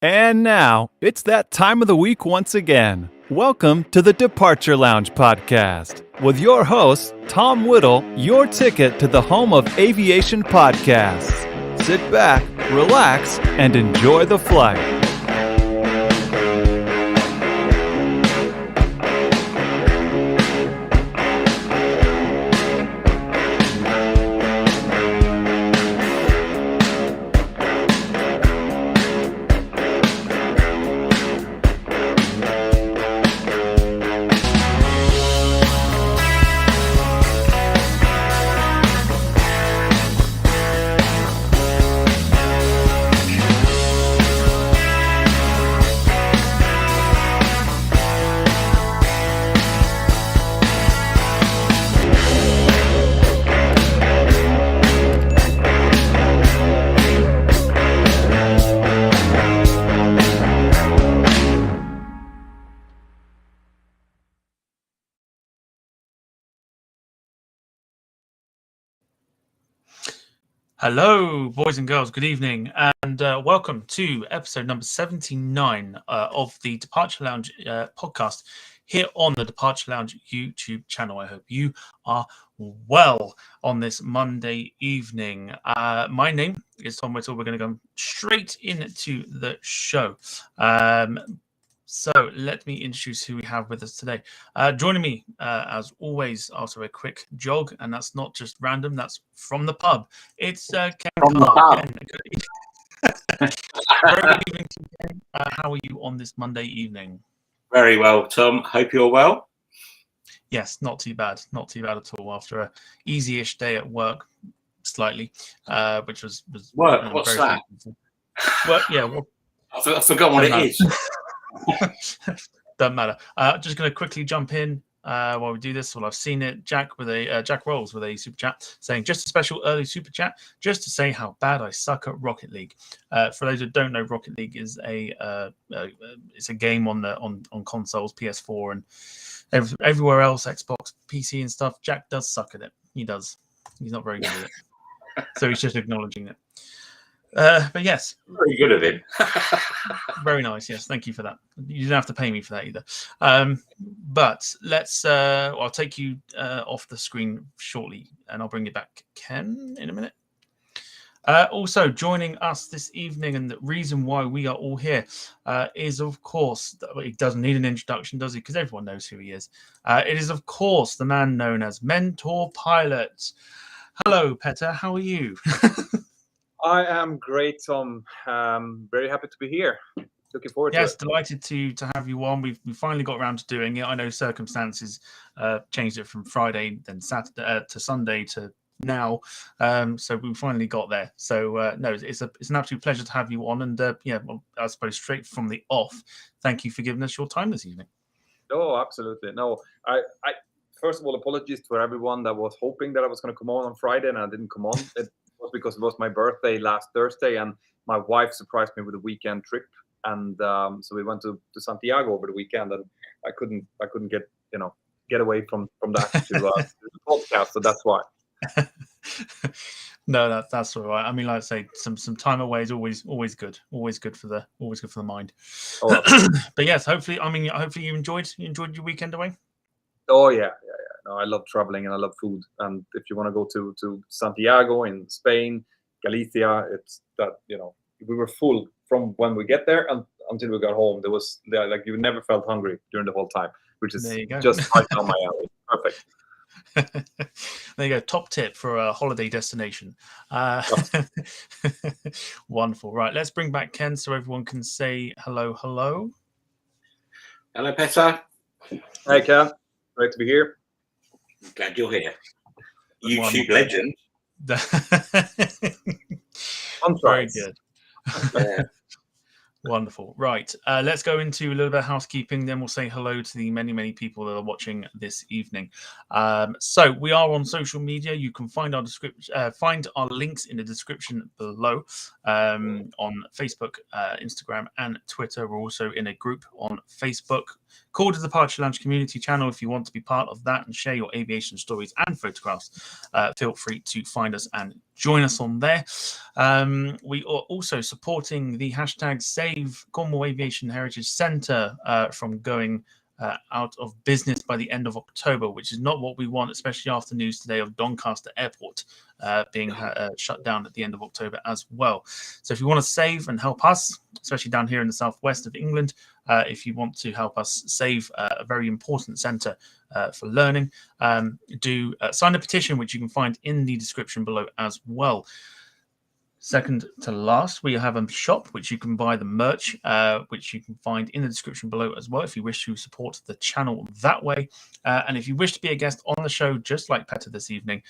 And now, it's that time of the week once again. Welcome to the Departure Lounge podcast with your host, Tom Whittle, your ticket to the home of aviation podcasts. Sit back, relax, and enjoy the flight. Hello, boys and girls. Good evening, and welcome to episode number 79 of the Departure Lounge podcast here on the Departure Lounge YouTube channel. I hope you are well on this Monday evening. My name is Tom Whittle. We're going to go straight into the show. So let me introduce who we have with us today. Joining me, as always, after a quick jog, and that's not just random, that's from the pub. It's Ken Carr. Very good evening to you, Ken. How are you on this Monday evening? Very well, Tom. Hope you're well. Yes, not too bad. Not too bad at all. After a easy-ish day at work, slightly, which was work. What's that? Work, yeah. Well, I forgot what it is. Doesn't matter. Just going to quickly jump in while we do this. Well, I've seen it. Jack Rolls with a super chat saying, just a special early super chat just to say how bad I suck at Rocket League. For those who don't know, Rocket League is it's a game on consoles, PS4 and everywhere else, Xbox, PC and stuff. Jack does suck at it. He does. He's not very good at it. So he's just acknowledging it. But yes, very good of him. Very nice. Yes, thank you for that. You didn't have to pay me for that either. But let's. I'll take you off the screen shortly, and I'll bring you back, Ken, in a minute. Also joining us this evening, and the reason why we are all here is, of course, he doesn't need an introduction, does he? Because everyone knows who he is. It is, of course, the man known as Mentour Pilot. Hello, Petter. How are you? I am great, Tom. Very happy to be here. Looking forward to it. Yes, delighted to have you on. We finally got around to doing it. I know circumstances changed it from Friday, then Saturday to Sunday to now. So we finally got there. So no, it's an absolute pleasure to have you on. And well, I suppose straight from the off, thank you for giving us your time this evening. Oh, absolutely. No, I first of all, apologies to everyone that was hoping that I was going to come on Friday and I didn't come on. It was because it was my birthday last Thursday, and my wife surprised me with a weekend trip, and so we went to Santiago over the weekend, and I couldn't get away from that to the podcast, so that's why. No, that's all right. I mean, like I say, some time away is always good. Always good for the mind. Oh, but yes, hopefully you enjoyed your weekend away. Oh yeah. No, I love traveling and I love food. And if you want to go to Santiago in Spain, Galicia, it's that, we were full from when we get there and until we got home. There was like you never felt hungry during the whole time, which is just right down my alley. Perfect. There you go. Top tip for a holiday destination. Wonderful. Right, let's bring back Ken so everyone can say hello. Hello, Petra. Hi, Ken. Great to be here. I'm glad you're here. YouTube legend. Very good. Yeah. Wonderful. Right. Let's go into a little bit of housekeeping. Then we'll say hello to the many, many people that are watching this evening. So we are on social media. You can find our find our links in the description below on Facebook, Instagram, and Twitter. We're also in a group on Facebook called the Departure Lounge Community Channel. If you want to be part of that and share your aviation stories and photographs, feel free to find us and join us on there. We are also supporting the hashtag Save Cornwall Aviation Heritage Centre from going out of business by the end of October, which is not what we want, especially after news today of Doncaster Airport being shut down at the end of October as well. So if you want to save and help us, especially down here in the southwest of England, if you want to help us save a very important centre for learning, do sign a petition, which you can find in the description below as well. Second to last, we have a shop which you can buy the merch, which you can find in the description below as well if you wish to support the channel that way. And if you wish to be a guest on the show, just like Petter this evening,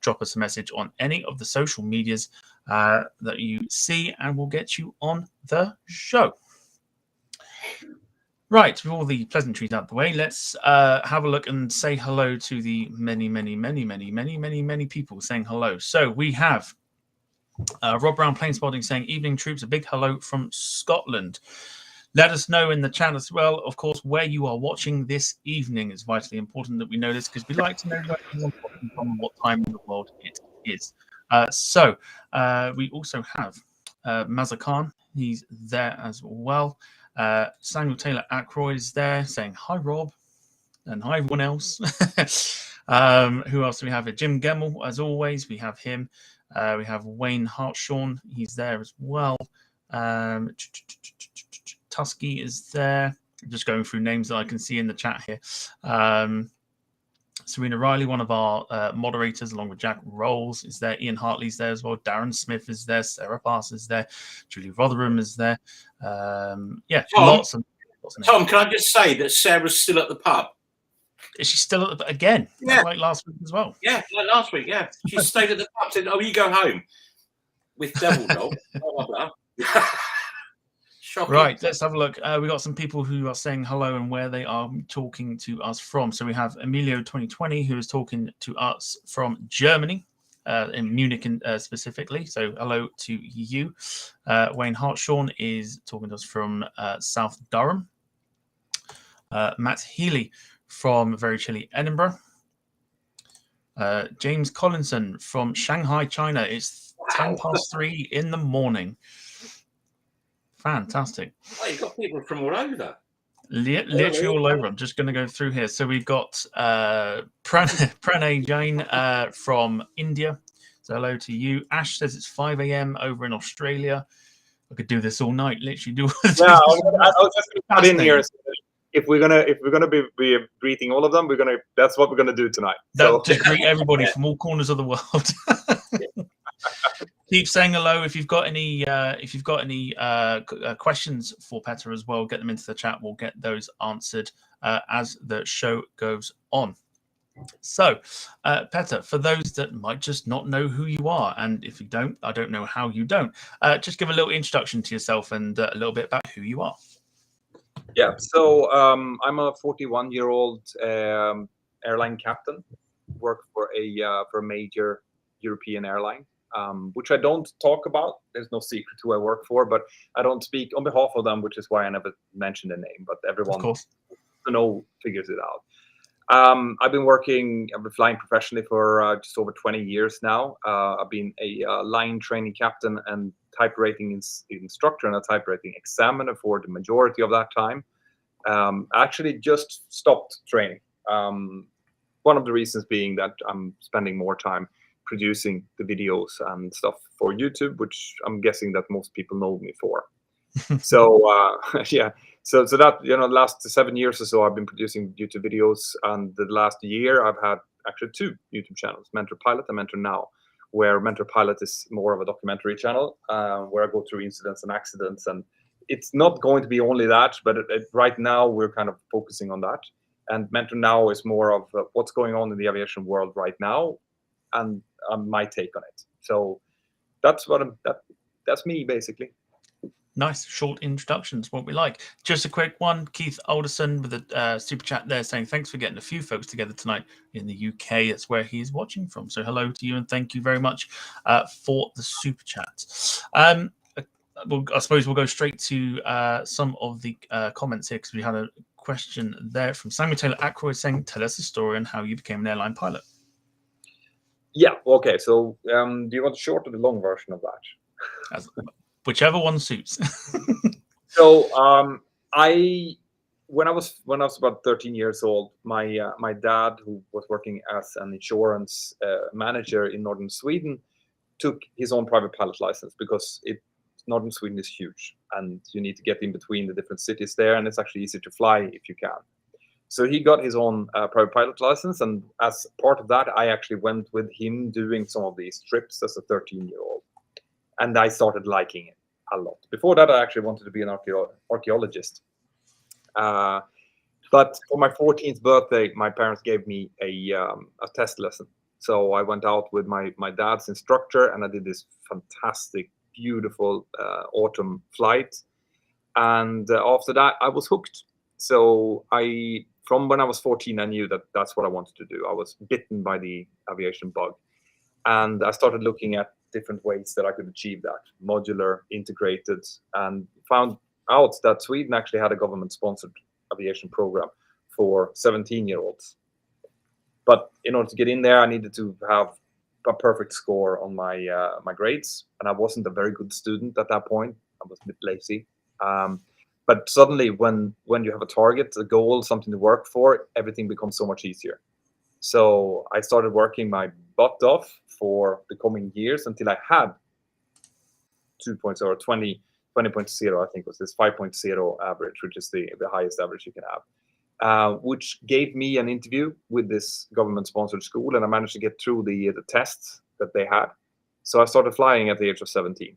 drop us a message on any of the social medias that you see and we'll get you on the show. Right, with all the pleasantries out the way, let's have a look and say hello to the many people saying hello. So we have Rob Brown Planespotting saying, evening troops, a big hello from Scotland. Let us know in the chat as well, of course, where you are watching this evening. It's vitally important that we know this because we like to know where you're watching from and what time in the world it is. So we also have Mazza Khan. He's there as well. Samuel Taylor Ackroyd is there saying, hi, Rob. And hi, everyone else. Who else do we have? Jim Gemmell, as always. We have him. We have Wayne Hartshawn. He's there as well. Tusky is there. I'm just going through names that I can see in the chat here. Serena Riley, one of our moderators, along with Jack Rolls, is there. Ian Hartley's there as well. Darren Smith is there. Sarah Pass is there. Julie Rotherham is there. Yeah, lots of names. Tom, can I just say that Sarah's still at the pub? Is she still at the again? Yeah, like last week as well. Yeah, like last week. Yeah, she stayed at the pub. Said, "Oh, you go home with Devil Dog." Blah, blah, blah. Right, let's have a look. We got some people who are saying hello and where they are talking to us from. So we have Emilio 2020 who is talking to us from Germany, in Munich specifically. So hello to you. Wayne Hartshawn is talking to us from South Durham. Matt Healy from very chilly Edinburgh. James Collinson from Shanghai, China. It's 3:10 in the morning. Fantastic. Oh, you've got people from all over. Literally all over. I'm just going to go through here. So we've got Pranay Jain from India. So hello to you. Ash says it's 5 a.m. over in Australia. I could do this all night. Literally do. I was just going to put in here. If we're gonna be greeting all of them, that's what we're gonna do tonight. So just greet everybody from all corners of the world. Keep saying hello. If you've got any questions for Petra as well, get them into the chat. We'll get those answered as the show goes on. So, Petter, for those that might just not know who you are, and if you don't, I don't know how you don't. Just give a little introduction to yourself and a little bit about who you are. Yeah, so I'm a 41-year-old airline captain. Work for a major European airline, which I don't talk about. There's no secret who I work for, but I don't speak on behalf of them, which is why I never mention the name. But everyone who knows figures it out. I've been flying professionally for just over 20 years now. I've been a line training captain and type rating instructor and a type rating examiner for the majority of that time. I actually just stopped training. One of the reasons being that I'm spending more time producing the videos and stuff for YouTube, which I'm guessing that most people know me for. So yeah, so that, you know, the last 7 years or so I've been producing YouTube videos, and the last year I've had actually 2 YouTube channels, Mentour Pilot and Mentour Now, where Mentour Pilot is more of a documentary channel where I go through incidents and accidents, and it's not going to be only that, but right now we're kind of focusing on that. And Mentour Now is more of what's going on in the aviation world right now, and my take on it. So that's that's me basically. Nice short introductions, what we like. Just a quick one. Keith Alderson with a super chat there saying thanks for getting a few folks together tonight in the UK. That's where he is watching from. So hello to you and thank you very much for the super chat. I suppose we'll go straight to some of the comments here because we had a question there from Samuel Taylor Ackroyd saying, tell us a story on how you became an airline pilot. Yeah. Okay. So, do you want the short or the long version of that? As, whichever one suits. So, I when I was about 13 years old, my dad, who was working as an insurance manager in northern Sweden, took his own private pilot license because northern Sweden is huge and you need to get in between the different cities there, and it's actually easier to fly if you can. So he got his own private pilot license, and as part of that, I actually went with him doing some of these trips as a 13-year-old, and I started liking it a lot. Before that, I actually wanted to be an archaeologist. But for my 14th birthday, my parents gave me a test lesson. So I went out with my dad's instructor, and I did this fantastic, beautiful autumn flight. And after that, I was hooked. So from when I was 14, I knew that that's what I wanted to do. I was bitten by the aviation bug. And I started looking at different ways that I could achieve that, modular, integrated, and found out that Sweden actually had a government-sponsored aviation program for 17-year-olds. But in order to get in there, I needed to have a perfect score on my my grades, and I wasn't a very good student at that point. I was a bit lazy. But suddenly, when you have a target, a goal, something to work for, everything becomes so much easier. So I started working my butt off for the coming years until I had 2.0 or 20.0, I think was this 5.0 average, which is the highest average you can have, which gave me an interview with this government-sponsored school, and I managed to get through the tests that they had. So I started flying at the age of 17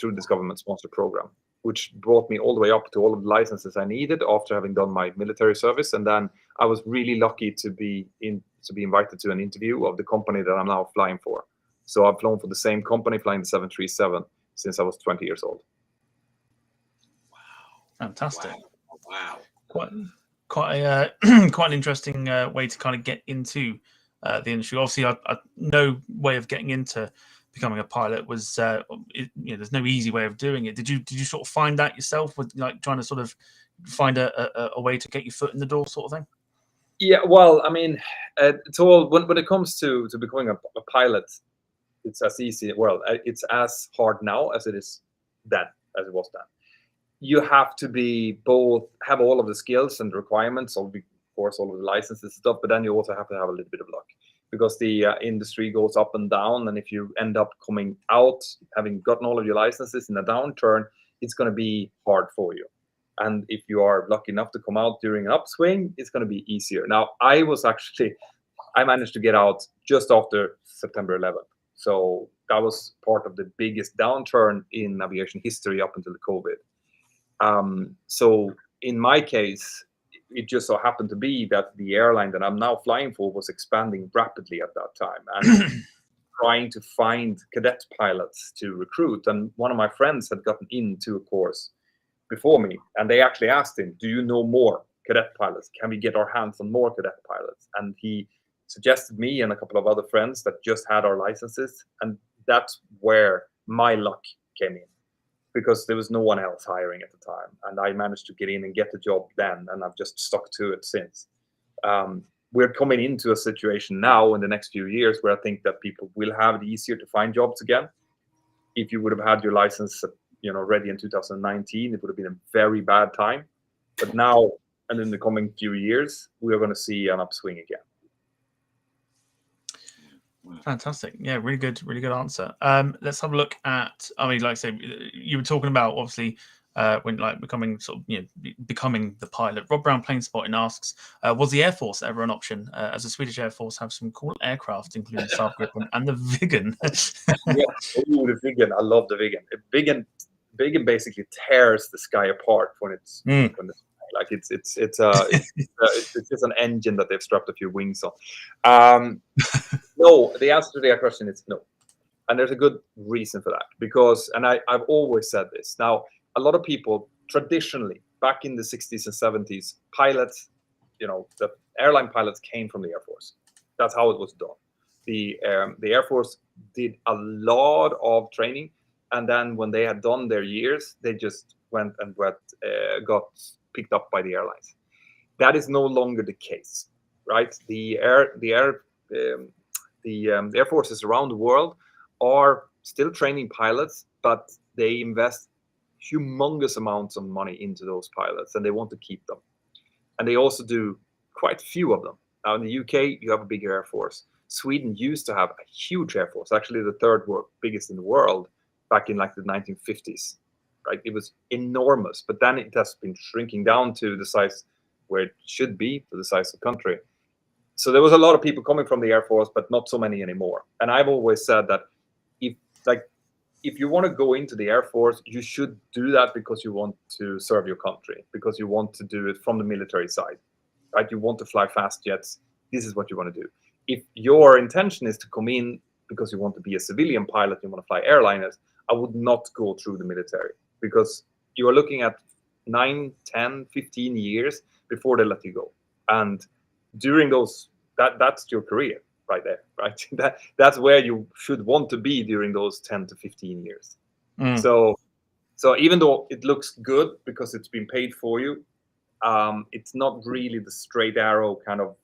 through this government-sponsored program, which brought me all the way up to all of the licenses I needed after having done my military service. And then I was really lucky to be invited to an interview of the company that I'm now flying for. So I've flown for the same company, flying the 737 since I was 20 years old. Fantastic. Wow. Quite an interesting way to kind of get into the industry. Obviously, no way of getting into becoming a pilot was there's no easy way of doing it. Did you sort of find that yourself with like trying to sort of find a way to get your foot in the door, sort of thing? Yeah, well, I mean, it's all when it comes to becoming a pilot, it's as easy. Well, it's as hard now as it is then, as it was then. You have to have all of the skills and requirements, of course, all of the licenses and stuff, but then you also have to have a little bit of luck, because the industry goes up and down, and if you end up coming out having gotten all of your licenses in a downturn, it's going to be hard for you. And if you are lucky enough to come out during an upswing, it's going to be easier. Now, I managed to get out just after September 11th. So that was part of the biggest downturn in aviation history up until the COVID. So in my case, it just so happened to be that the airline that I'm now flying for was expanding rapidly at that time and trying to find cadet pilots to recruit. And one of my friends had gotten into a course before me, and they actually asked him, do you know more cadet pilots? Can we get our hands on more cadet pilots? And he suggested me and a couple of other friends that just had our licenses. And that's where my luck came in, because there was no one else hiring at the time. And I managed to get in and get the job then, and I've just stuck to it since. We're coming into a situation now in the next few years where I think that people will have it easier to find jobs again. If you would have had your license ready in 2019, it would have been a very bad time. But now, and in the coming few years, we are going to see an upswing again. Fantastic. Yeah, really good answer. Let's have a look at, I mean, like I say, you were talking about obviously when like becoming the pilot. Rob Brown Plane Spotting asks, was the Air Force ever an option? As the Swedish Air Force have some cool aircraft, including the Saab Gripen and the Viggen. Yeah, the Viggen. I love the Viggen. Viggen basically tears the sky apart when it's like it's just an engine that they've strapped a few wings on. No, the answer to that question is no, and there's a good reason for that, because, and I've always said this. Now, a lot of people traditionally back in the 60s and 70s, pilots, the airline pilots came from the Air Force. That's how it was done. The Air Force did a lot of training, and then when they had done their years, they just went and got picked up by the airlines. That is no longer the case, right? The Air Forces around the world are still training pilots, but they invest humongous amounts of money into those pilots, and they want to keep them. And they also do quite few of them. Now in the UK, you have a big Air Force. Sweden used to have a huge Air Force, actually the third biggest in the world back in like the 1950s. Right? It was enormous, but then it has been shrinking down to the size where it should be for the size of the country. So there was a lot of people coming from the Air Force, but not so many anymore. And I've always said that if you want to go into the Air Force, you should do that because you want to serve your country, because you want to do it from the military side, right? You want to fly fast jets. This is what you want to do. If your intention is to come in because you want to be a civilian pilot, you want to fly airliners, I would not go through the military, because you are looking at 9, 10, 15 years before they let you go. And during those, that's your career right there, right? That's where you should want to be during those 10 to 15 years. So even though it looks good because it's been paid for you, it's not really the straight arrow kind of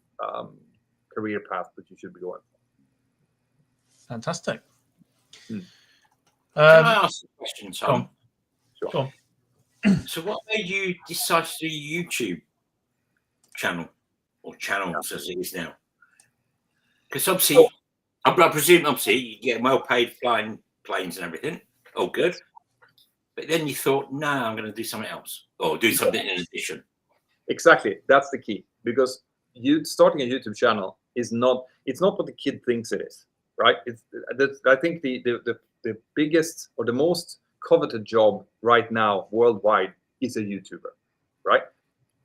career path that you should be going for. Fantastic. Can I ask a question, Tom? Sure. So what made you decide to do a YouTube channel, or channels as it is now? Because obviously, I presume obviously you get well paid flying planes and everything. Oh, good. But then you thought, no, I'm going to do something else, or do something in addition. Exactly. That's the key. Because starting a YouTube channel it's not what the kid thinks it is, right? I think the biggest or the most coveted job right now worldwide is a YouTuber, right?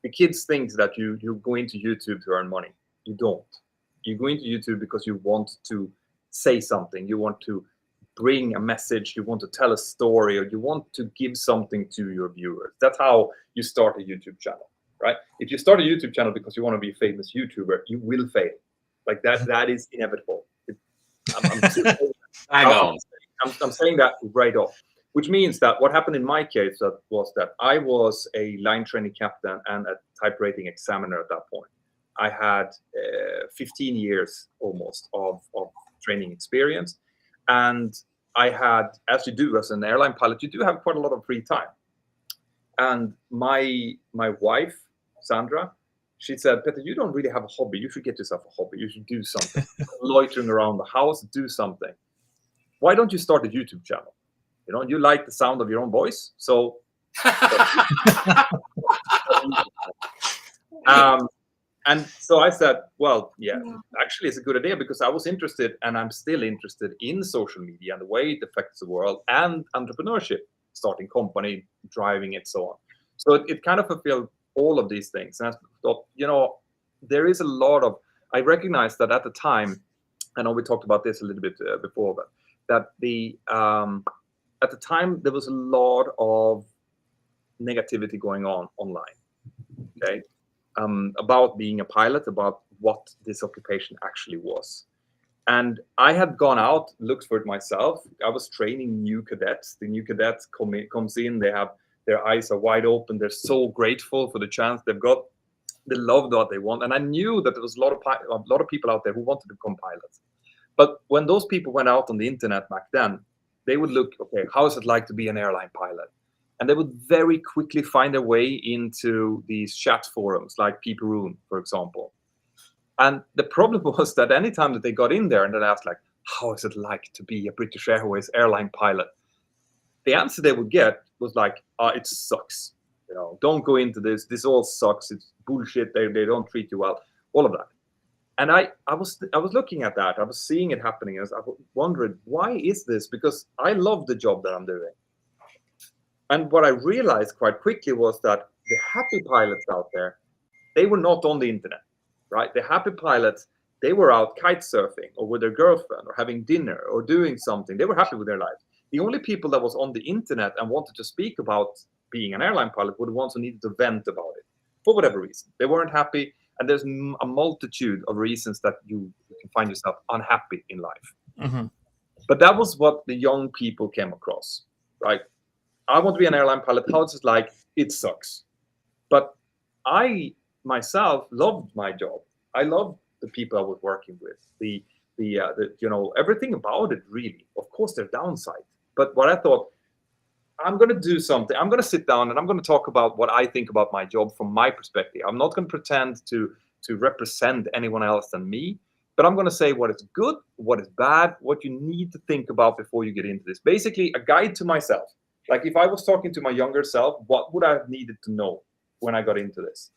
The kids think that you go into YouTube to earn money. You don't. You go into YouTube because you want to say something. You want to bring a message. You want to tell a story, or you want to give something to your viewers. That's how you start a YouTube channel, right? If you start a YouTube channel because you want to be a famous YouTuber, you will fail. Like that is inevitable. I'm saying that right off. Which means that what happened in my case was that I was a line training captain and a type rating examiner at that point. I had 15 years almost of training experience. And I had, as you do as an airline pilot, you do have quite a lot of free time. And my wife, Sandra, she said, Petter, you don't really have a hobby. You should get yourself a hobby. You should do something. Loitering around the house, do something. Why don't you start a YouTube channel? You know, you like the sound of your own voice. So and so I said, well, yeah, actually it's a good idea, because I was interested, and I'm still interested in social media and the way it affects the world, and entrepreneurship, starting company, driving it, so on. So it kind of fulfilled all of these things. And I thought, you know, there is a lot of, I recognized that at the time, I know we talked about this a little bit before, but that at the time there was a lot of negativity going on online, okay, about being a pilot, about what this occupation actually was. And I had gone out, looked for it myself. I was training new cadets. The new cadets comes in, their eyes are wide open. They're so grateful for the chance they've got. They love what they want. And I knew that there was a lot of people out there who wanted to become pilots. But when those people went out on the internet back then, they would look, okay, how is it like to be an airline pilot? And they would very quickly find their way into these chat forums like Peter, for example. And the problem was that anytime that they got in there and they asked, like, how is it like to be a British Airways airline pilot? The answer they would get was like, it sucks. You know, don't go into this. This all sucks. It's bullshit. They don't treat you well. All of that. And I was looking at that. I was seeing it happening. I wondered, why is this? Because I love the job that I'm doing. And what I realized quite quickly was that the happy pilots out there, they were not on the internet, right? The happy pilots, they were out kite surfing or with their girlfriend or having dinner or doing something. They were happy with their lives. The only people that was on the internet and wanted to speak about being an airline pilot were the ones who needed to vent about it for whatever reason. They weren't happy. And there's a multitude of reasons that you can find yourself unhappy in life. Mm-hmm. But that was what the young people came across, right? I want to be an airline pilot. How is it like? It sucks. But I myself loved my job. I loved the people I was working with, the everything about it really. Of course, there's downside, but what I thought, I'm going to do something. I'm going to sit down and I'm going to talk about what I think about my job from my perspective. I'm not going to pretend to represent anyone else than me, but I'm going to say what is good, what is bad, what you need to think about before you get into this. Basically, a guide to myself. Like if I was talking to my younger self, what would I have needed to know when I got into this?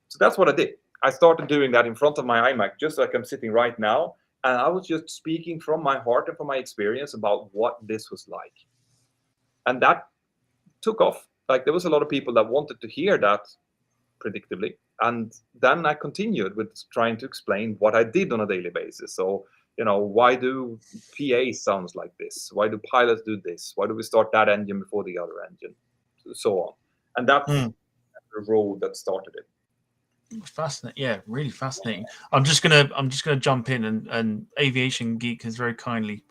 So that's what I did. I started doing that in front of my iMac, just like I'm sitting right now. And I was just speaking from my heart and from my experience about what this was like. And that took off. Like there was a lot of people that wanted to hear that predictably. And then I continued with trying to explain what I did on a daily basis. So, why do PA sounds like this? Why do pilots do this? Why do we start that engine before the other engine? So on. And that's the road that started it. Fascinating, yeah, really fascinating. I'm just gonna jump in and Aviation Geek has very kindly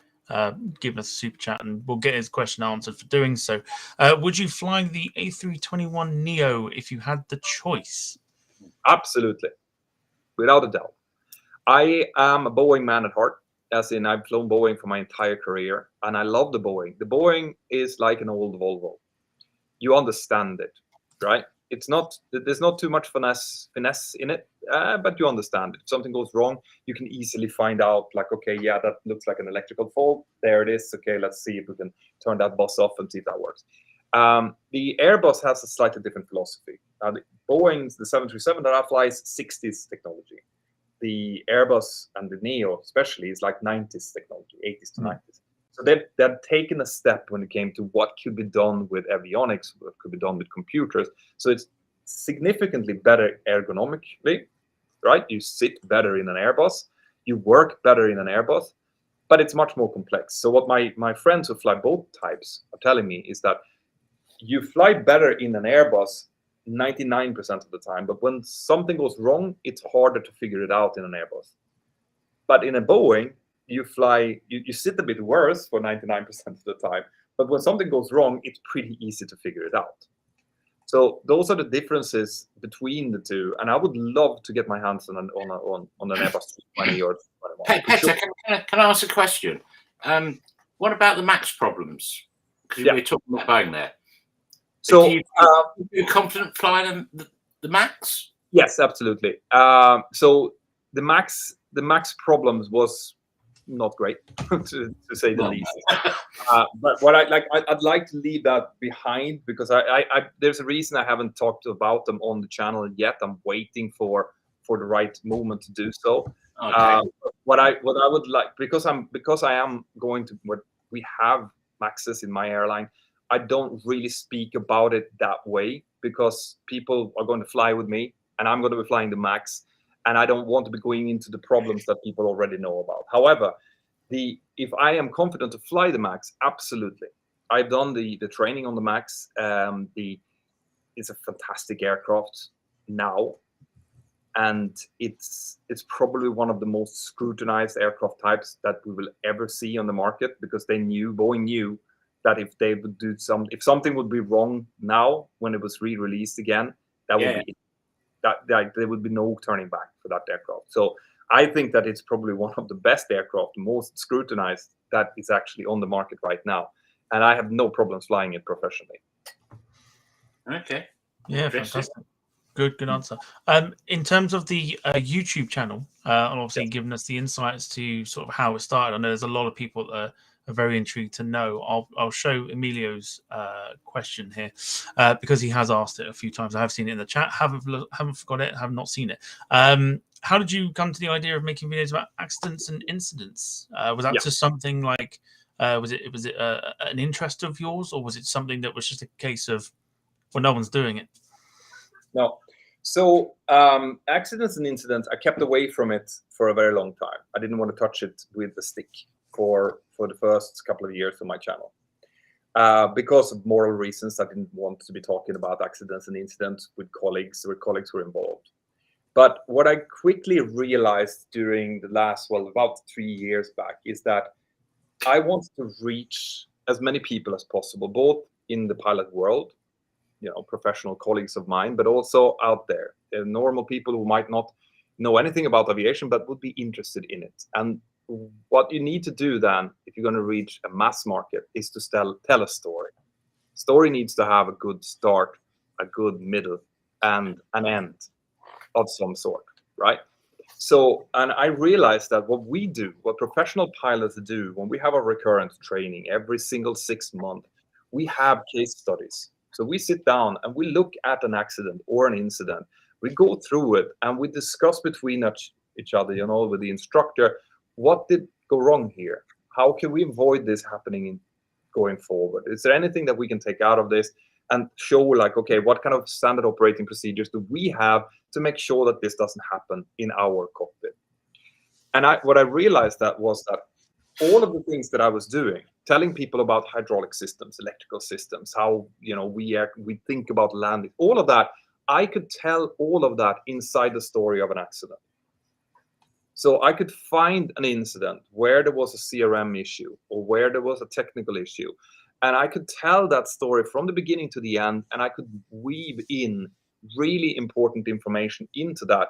given us a super chat, and we'll get his question answered for doing so. Would you fly the A321neo if you had the choice? Absolutely, without a doubt. I am a Boeing man at heart, as in I've flown Boeing for my entire career, and I love the Boeing. The Boeing is like an old Volvo. You understand it, right? There's not too much finesse in it, but you understand it. If something goes wrong, you can easily find out, like, okay, yeah, that looks like an electrical fault. There it is. Okay, let's see if we can turn that bus off and see if that works. The Airbus has a slightly different philosophy. The Boeing's, the 737 that I fly is 60s technology. The Airbus and the Neo especially is like 90s technology, 80s to 90s. So they've taken a step when it came to what could be done with avionics, what could be done with computers. So it's significantly better ergonomically, right? You sit better in an Airbus, you work better in an Airbus, but it's much more complex. So what my friends who fly both types are telling me is that you fly better in an Airbus 99% of the time, but when something goes wrong, it's harder to figure it out in an Airbus. But in a Boeing, you sit a bit worse for 99% of the time, but when something goes wrong, it's pretty easy to figure it out. So those are the differences between the two, and I would love to get my hands on an Airbus 320 or 321. Petra, can I ask a question? What about the MAX problems? Because we're talking about Boeing there. So, are you confident flying the MAX? Yes, absolutely. So the MAX problems was not great, to say the least. But what I'd like to leave that behind, because I there's a reason I haven't talked about them on the channel yet. I'm waiting for the right moment to do so. Okay. What I would like, because I am going to, we have MAXes in my airline, I don't really speak about it that way, because people are going to fly with me and I'm going to be flying the MAX, and I don't want to be going into the problems that people already know about. However, if I am confident to fly the MAX, absolutely. I've done the training on the MAX. It's a fantastic aircraft now, and it's probably one of the most scrutinized aircraft types that we will ever see on the market, because Boeing knew that if they would if something would be wrong now when it was re-released again, that would be it. That there would be no turning back for that aircraft. So I think that it's probably one of the best aircraft, most scrutinized, that is actually on the market right now, and I have no problems flying it professionally. Okay. Yeah, fantastic. Good answer. In terms of the YouTube channel, and obviously giving us the insights to sort of how it started, I know there's a lot of people that are very intrigued to know. I'll show Emilio's question here because he has asked it a few times. I have seen it in the chat. Haven't forgot it. Have not seen it. How did you come to the idea of making videos about accidents and incidents? Was that just something like was it an interest of yours, or was it something that was just a case of, well, no one's doing it? No. So accidents and incidents, I kept away from it for a very long time. I didn't want to touch it with the stick for the first couple of years of my channel. Because of moral reasons, I didn't want to be talking about accidents and incidents with colleagues who were involved. But what I quickly realized during the last, about 3 years back, is that I wanted to reach as many people as possible, both in the pilot world, professional colleagues of mine, but also out there, normal people who might not know anything about aviation but would be interested in it. And what you need to do then, if you're going to reach a mass market, is to tell a story. Story needs to have a good start, a good middle, and an end of some sort, right? So, and I realized that what we do, what professional pilots do when we have a recurrent training every single 6 months, we have case studies. So we sit down and we look at an accident or an incident. We go through it and we discuss between each other, you know, with the instructor, what did go wrong here? How can we avoid this happening going forward? Is there anything that we can take out of this and show, like, okay, what kind of standard operating procedures do we have to make sure that this doesn't happen in our cockpit? And what I realized that was that all of the things that I was doing, telling people about hydraulic systems, electrical systems, how, you know, we think about landing, all of that, I could tell all of that inside the story of an accident. So I could find an incident where there was a CRM issue or where there was a technical issue, and I could tell that story from the beginning to the end, and I could weave in really important information into that.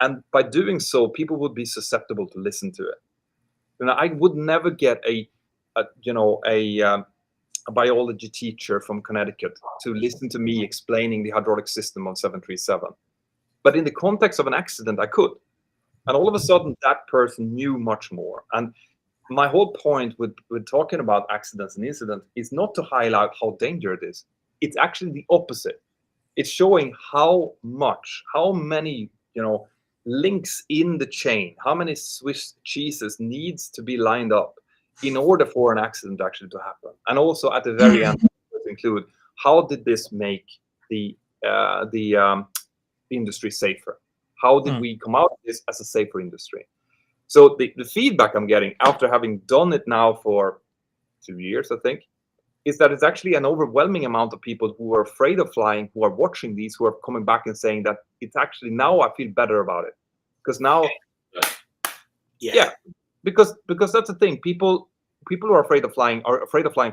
And by doing so, people would be susceptible to listen to it. And I would never get a biology teacher from Connecticut to listen to me explaining the hydraulic system of 737. But in the context of an accident, I could. And all of a sudden, that person knew much more. And my whole point with talking about accidents and incidents is not to highlight how dangerous it is. It's actually the opposite. It's showing how many, you know, links in the chain, how many Swiss cheeses needs to be lined up in order for an accident actually to happen. And also at the very end, include how did this make the industry safer? How did we come out of this as a safer industry? So the feedback I'm getting after having done it now for 2 years, I think, is that it's actually an overwhelming amount of people who are afraid of flying, who are watching these, who are coming back and saying that it's actually, now I feel better about it. Because now, because that's the thing. People who are afraid of flying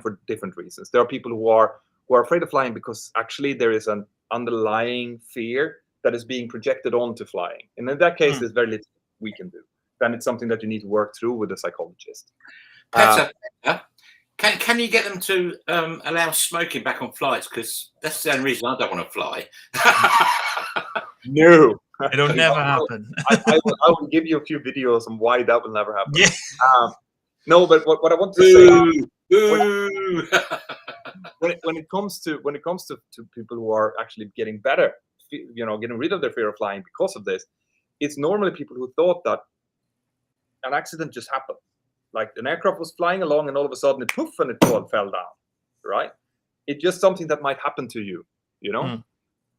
for different reasons. There are people who are afraid of flying because actually there is an underlying fear that is being projected onto flying. And in that case, there's very little we can do. Then it's something that you need to work through with a psychologist. Petter, can you get them to allow smoking back on flights? Because that's the only reason I don't want to fly. No. It'll never happen. I will give you a few videos on why that will never happen. Yeah. No, but what I want to say, when it comes to people who are actually getting better, you know, getting rid of their fear of flying because of this, it's normally people who thought that an accident just happened. Like an aircraft was flying along and all of a sudden it poof and it fell down, right? It's just something that might happen to you, you know?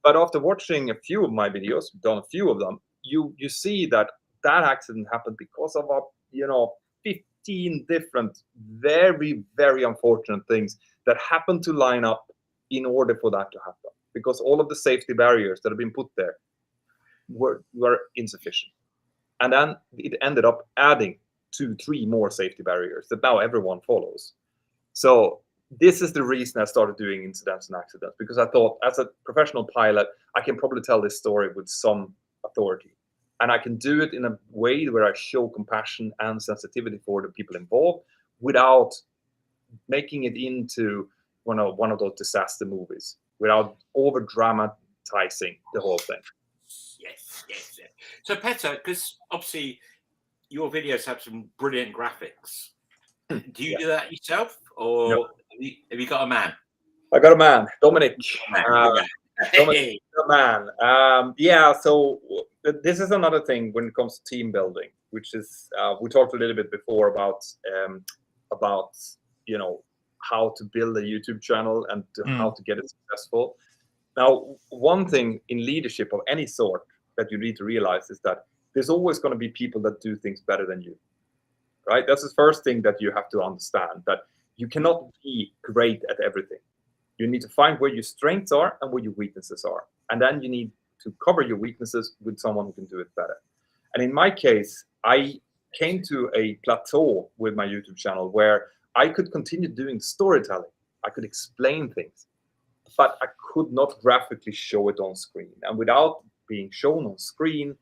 But after watching a few of my videos, done a few of them, you see that accident happened because of 15 different very, very unfortunate things that happened to line up in order for that to happen. Because all of the safety barriers that have been put there were insufficient. And then it ended up adding 2-3 more safety barriers that now everyone follows. So this is the reason I started doing incidents and accidents, because I thought, as a professional pilot, I can probably tell this story with some authority. And I can do it in a way where I show compassion and sensitivity for the people involved without making it into one of those disaster movies, without over dramatizing the whole thing. Yes. So Petter, because obviously your videos have some brilliant graphics. Do you do that yourself, or No. have you got a man? I got a man, Dominic. Hey. So this is another thing when it comes to team building, which is we talked a little bit before about you know, how to build a YouTube channel and how to get it successful. Now, one thing in leadership of any sort that you need to realize is that there's always going to be people that do things better than you, right? That's the first thing that you have to understand, that you cannot be great at everything. You need to find where your strengths are and where your weaknesses are. And then you need to cover your weaknesses with someone who can do it better. And in my case, I came to a plateau with my YouTube channel where I could continue doing storytelling. I could explain things, but I could not graphically show it on screen. And without being shown on screen,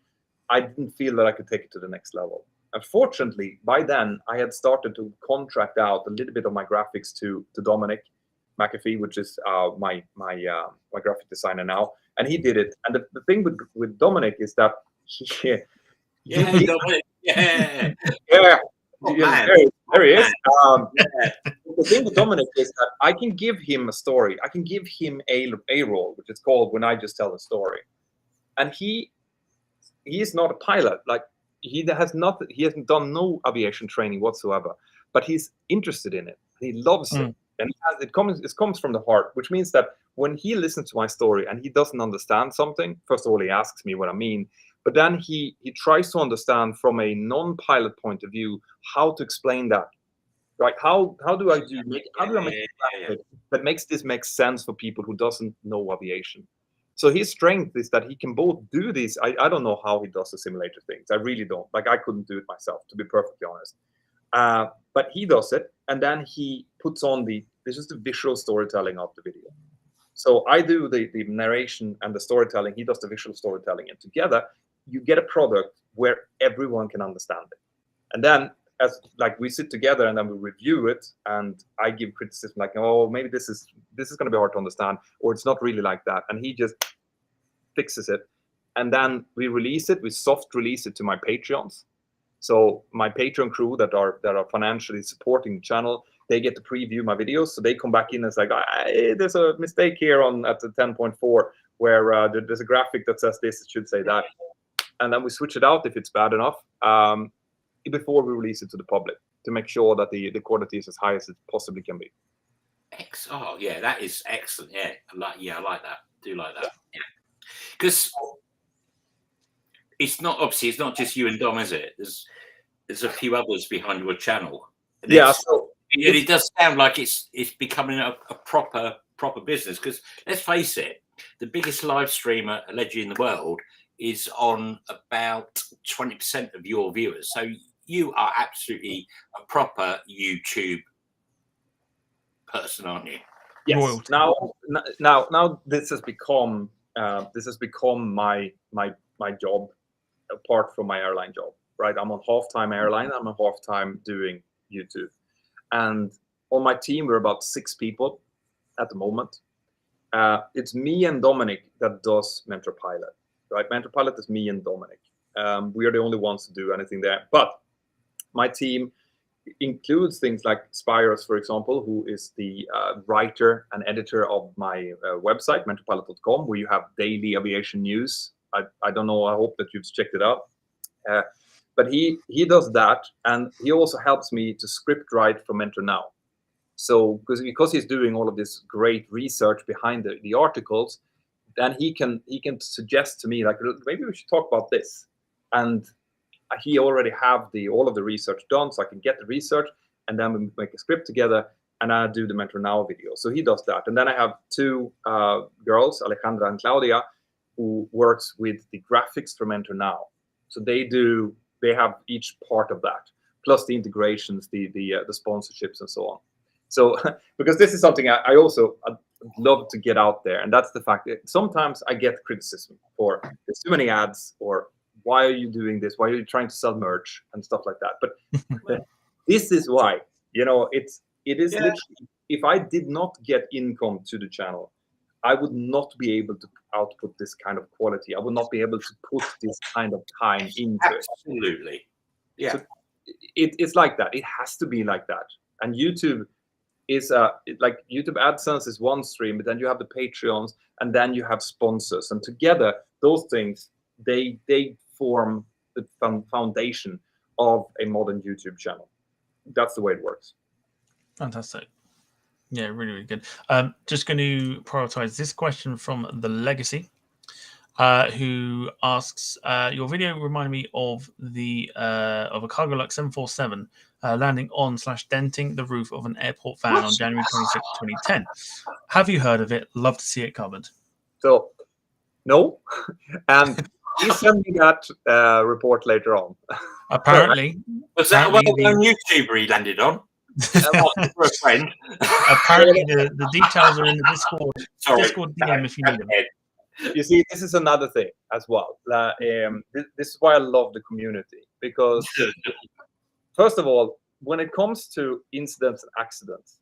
I didn't feel that I could take it to the next level. unfortunately, by then I had started to contract out a little bit of my graphics to Dominic McAfee, which is my graphic designer now, and he did it. And the thing with Dominic is that Dominic, yeah. Oh, man. There he is. Yeah. The thing with Dominic is that I can give him a story. I can give him a role, which is called When I Just Tell a Story. And he is not a pilot. Like, he hasn't done no aviation training whatsoever, but he's interested in it. He loves it. And it comes from the heart, which means that when he listens to my story and he doesn't understand something, first of all, he asks me what I mean, but then he tries to understand from a non-pilot point of view how to explain that. Like, how do I make it that makes this make sense for people who doesn't know aviation? So his strength is that he can both do this. I don't know how he does the simulator things. I really don't. Like, I couldn't do it myself, to be perfectly honest. But he does it, and then he puts on this is the visual storytelling of the video. So I do the narration and the storytelling. He does the visual storytelling, and together you get a product where everyone can understand it. And then, as like, we sit together and then we review it, and I give criticism like, oh, maybe this is going to be hard to understand, or it's not really like that, and he just fixes it. And then we release it. We soft release it to my Patreons. So my Patreon crew that are financially supporting the channel, they get to preview my videos. So they come back in and it's like, hey, there's a mistake here at the 10.4 where there's a graphic that says this, it should say that. And then we switch it out if it's bad enough before we release it to the public to make sure that the quality is as high as it possibly can be. Oh, yeah, that is excellent. Yeah, I like that. Do like that. Yeah, because it's not just you and Dom, is it? There's a few others behind your channel. And yeah, it does sound like it's becoming a proper business. Because let's face it, the biggest live streamer allegedly in the world is on about 20% of your viewers. So you are absolutely a proper YouTube person, aren't you? Yes. Royalty. Now this has become my job, apart from my airline job. Right, I'm on half-time airline. I'm on half-time doing YouTube, and on my team we're about 6 people at the moment. It's me and Dominic that does Mentour Pilot. Right, Mentour Pilot is me and Dominic. We are the only ones to do anything there. But my team includes things like Spiros, for example, who is the writer and editor of my website, mentorpilot.com, where you have daily aviation news. I don't know. I hope that you've checked it out. But he does that, and he also helps me to script write for Mentor Now. So because he's doing all of this great research behind the articles, then he can suggest to me, like, maybe we should talk about this. And he already have all of the research done, so I can get the research, and then we make a script together, and I do the Mentor Now video. So he does that. And then I have 2 girls, Alejandra and Claudia, who works with the graphics for Mentor Now. So they have each part of that, plus the integrations, the sponsorships, and so on. So because this is something I'd love to get out there, and that's the fact that sometimes I get criticism for there's too many ads, or why are you doing this? Why are you trying to sell merch and stuff like that? But this is why, it is literally, if I did not get income to the channel, I would not be able to output this kind of quality. I would not be able to put this kind of time into it. Absolutely. Yeah. So it's like that. It has to be like that. And YouTube is like YouTube AdSense is one stream, but then you have the Patreons, and then you have sponsors, and together those things they form the foundation of a modern YouTube channel. That's the way it works. Fantastic. Yeah, really, really good. Just going to prioritize this question from The Legacy, who asks, your video reminded me of a Cargolux 747 landing on/denting the roof of an airport van on January 26, 2010. Have you heard of it? Love to see it covered. So, no. And please send me that report later on. Apparently. Was that a well-known YouTuber he landed on? For a friend. Apparently, the details are in the Discord. Sorry. Discord DM if you need them. You see, this is another thing as well. This is why I love the community. because first of all, when it comes to incidents and accidents,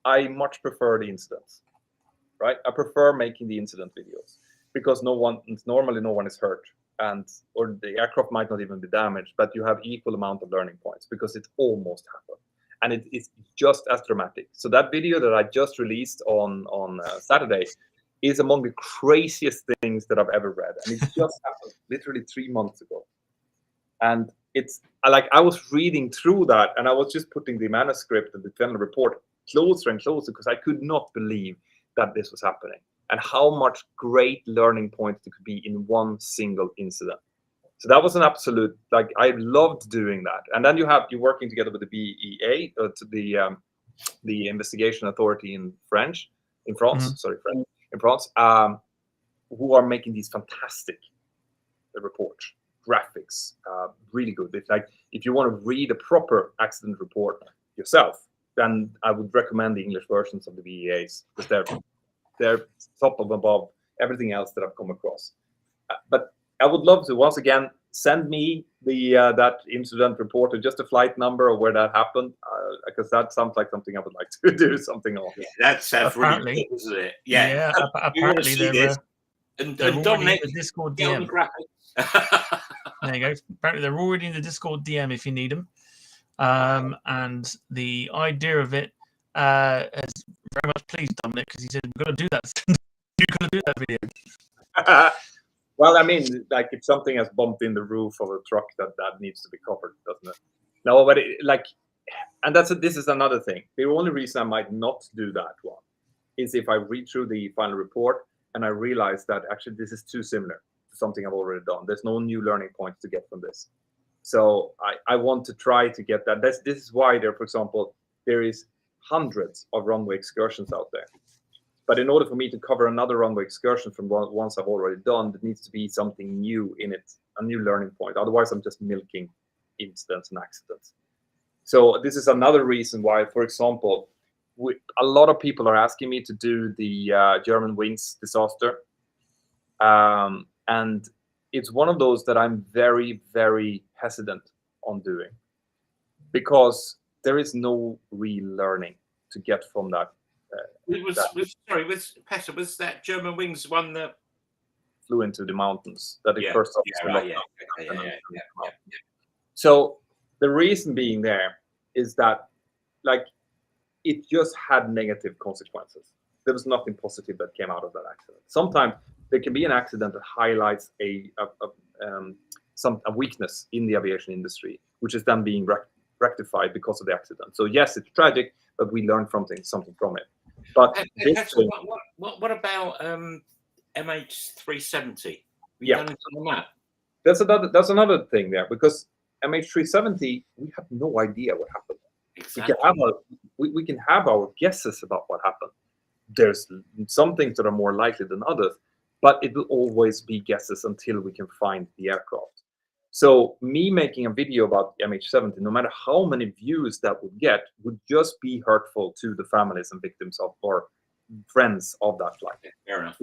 I much prefer the incidents, right? I prefer making the incident videos because normally no one is hurt, or the aircraft might not even be damaged, but you have equal amount of learning points because it almost happened, and it's just as dramatic. So that video that I just released on Saturday is among the craziest things that I've ever read, and it just happened literally 3 months ago. And it's like I was reading through that, and I was just putting the manuscript and the final report closer and closer because I could not believe that this was happening and how much great learning points there could be in one single incident. So that was an absolute, like, I loved doing that. And then you're working together with the BEA, the investigation authority in France, who are making these fantastic reports, graphics, really good. It's like, if you want to read a proper accident report yourself, then I would recommend the English versions of the BEAs because they're top of above everything else that I've come across. But I would love to, once again, send me that incident report or just a flight number or where that happened, because that sounds like something I would like to do something on. Yeah, that's really cool, isn't it? Yeah. Apparently they're already Dominic, in the Discord get on DM. the graphics. There you go. Apparently they're already in the Discord DM if you need them. And the idea of it has very much pleased Dominic because he said, "We're going to do that. You're going to do that video." Well, I mean, like, if something has bumped in the roof of a truck, that needs to be covered, doesn't it? No, but this is another thing. The only reason I might not do that one is if I read through the final report and I realize that actually this is too similar to something I've already done. There's no new learning points to get from this. So I want to try to get that. This is why for example, there is hundreds of runway excursions out there. But in order for me to cover another runway excursion from ones I've already done, there needs to be something new in it, a new learning point. Otherwise, I'm just milking incidents and accidents. So this is another reason why, for example, a lot of people are asking me to do the German wings disaster. And it's one of those that I'm very, very hesitant on doing because there is no real learning to get from that. Was Petra, was that German wings one that flew into the mountains that the first officer yeah. So the reason being there is that, like, it just had negative consequences. There was nothing positive that came out of that accident. Sometimes there can be an accident that highlights a weakness in the aviation industry, which is then being rectified because of the accident. So yes, it's tragic, but we learn something from it. But what about MH370? Yeah, that's another thing there, because MH370, we have no idea what happened. Exactly. We can have our guesses about what happened. There's some things that are more likely than others, but it will always be guesses until we can find the aircraft. So me making a video about MH70, no matter how many views that would get, would just be hurtful to the families and victims of, or friends of that flight. Fair enough.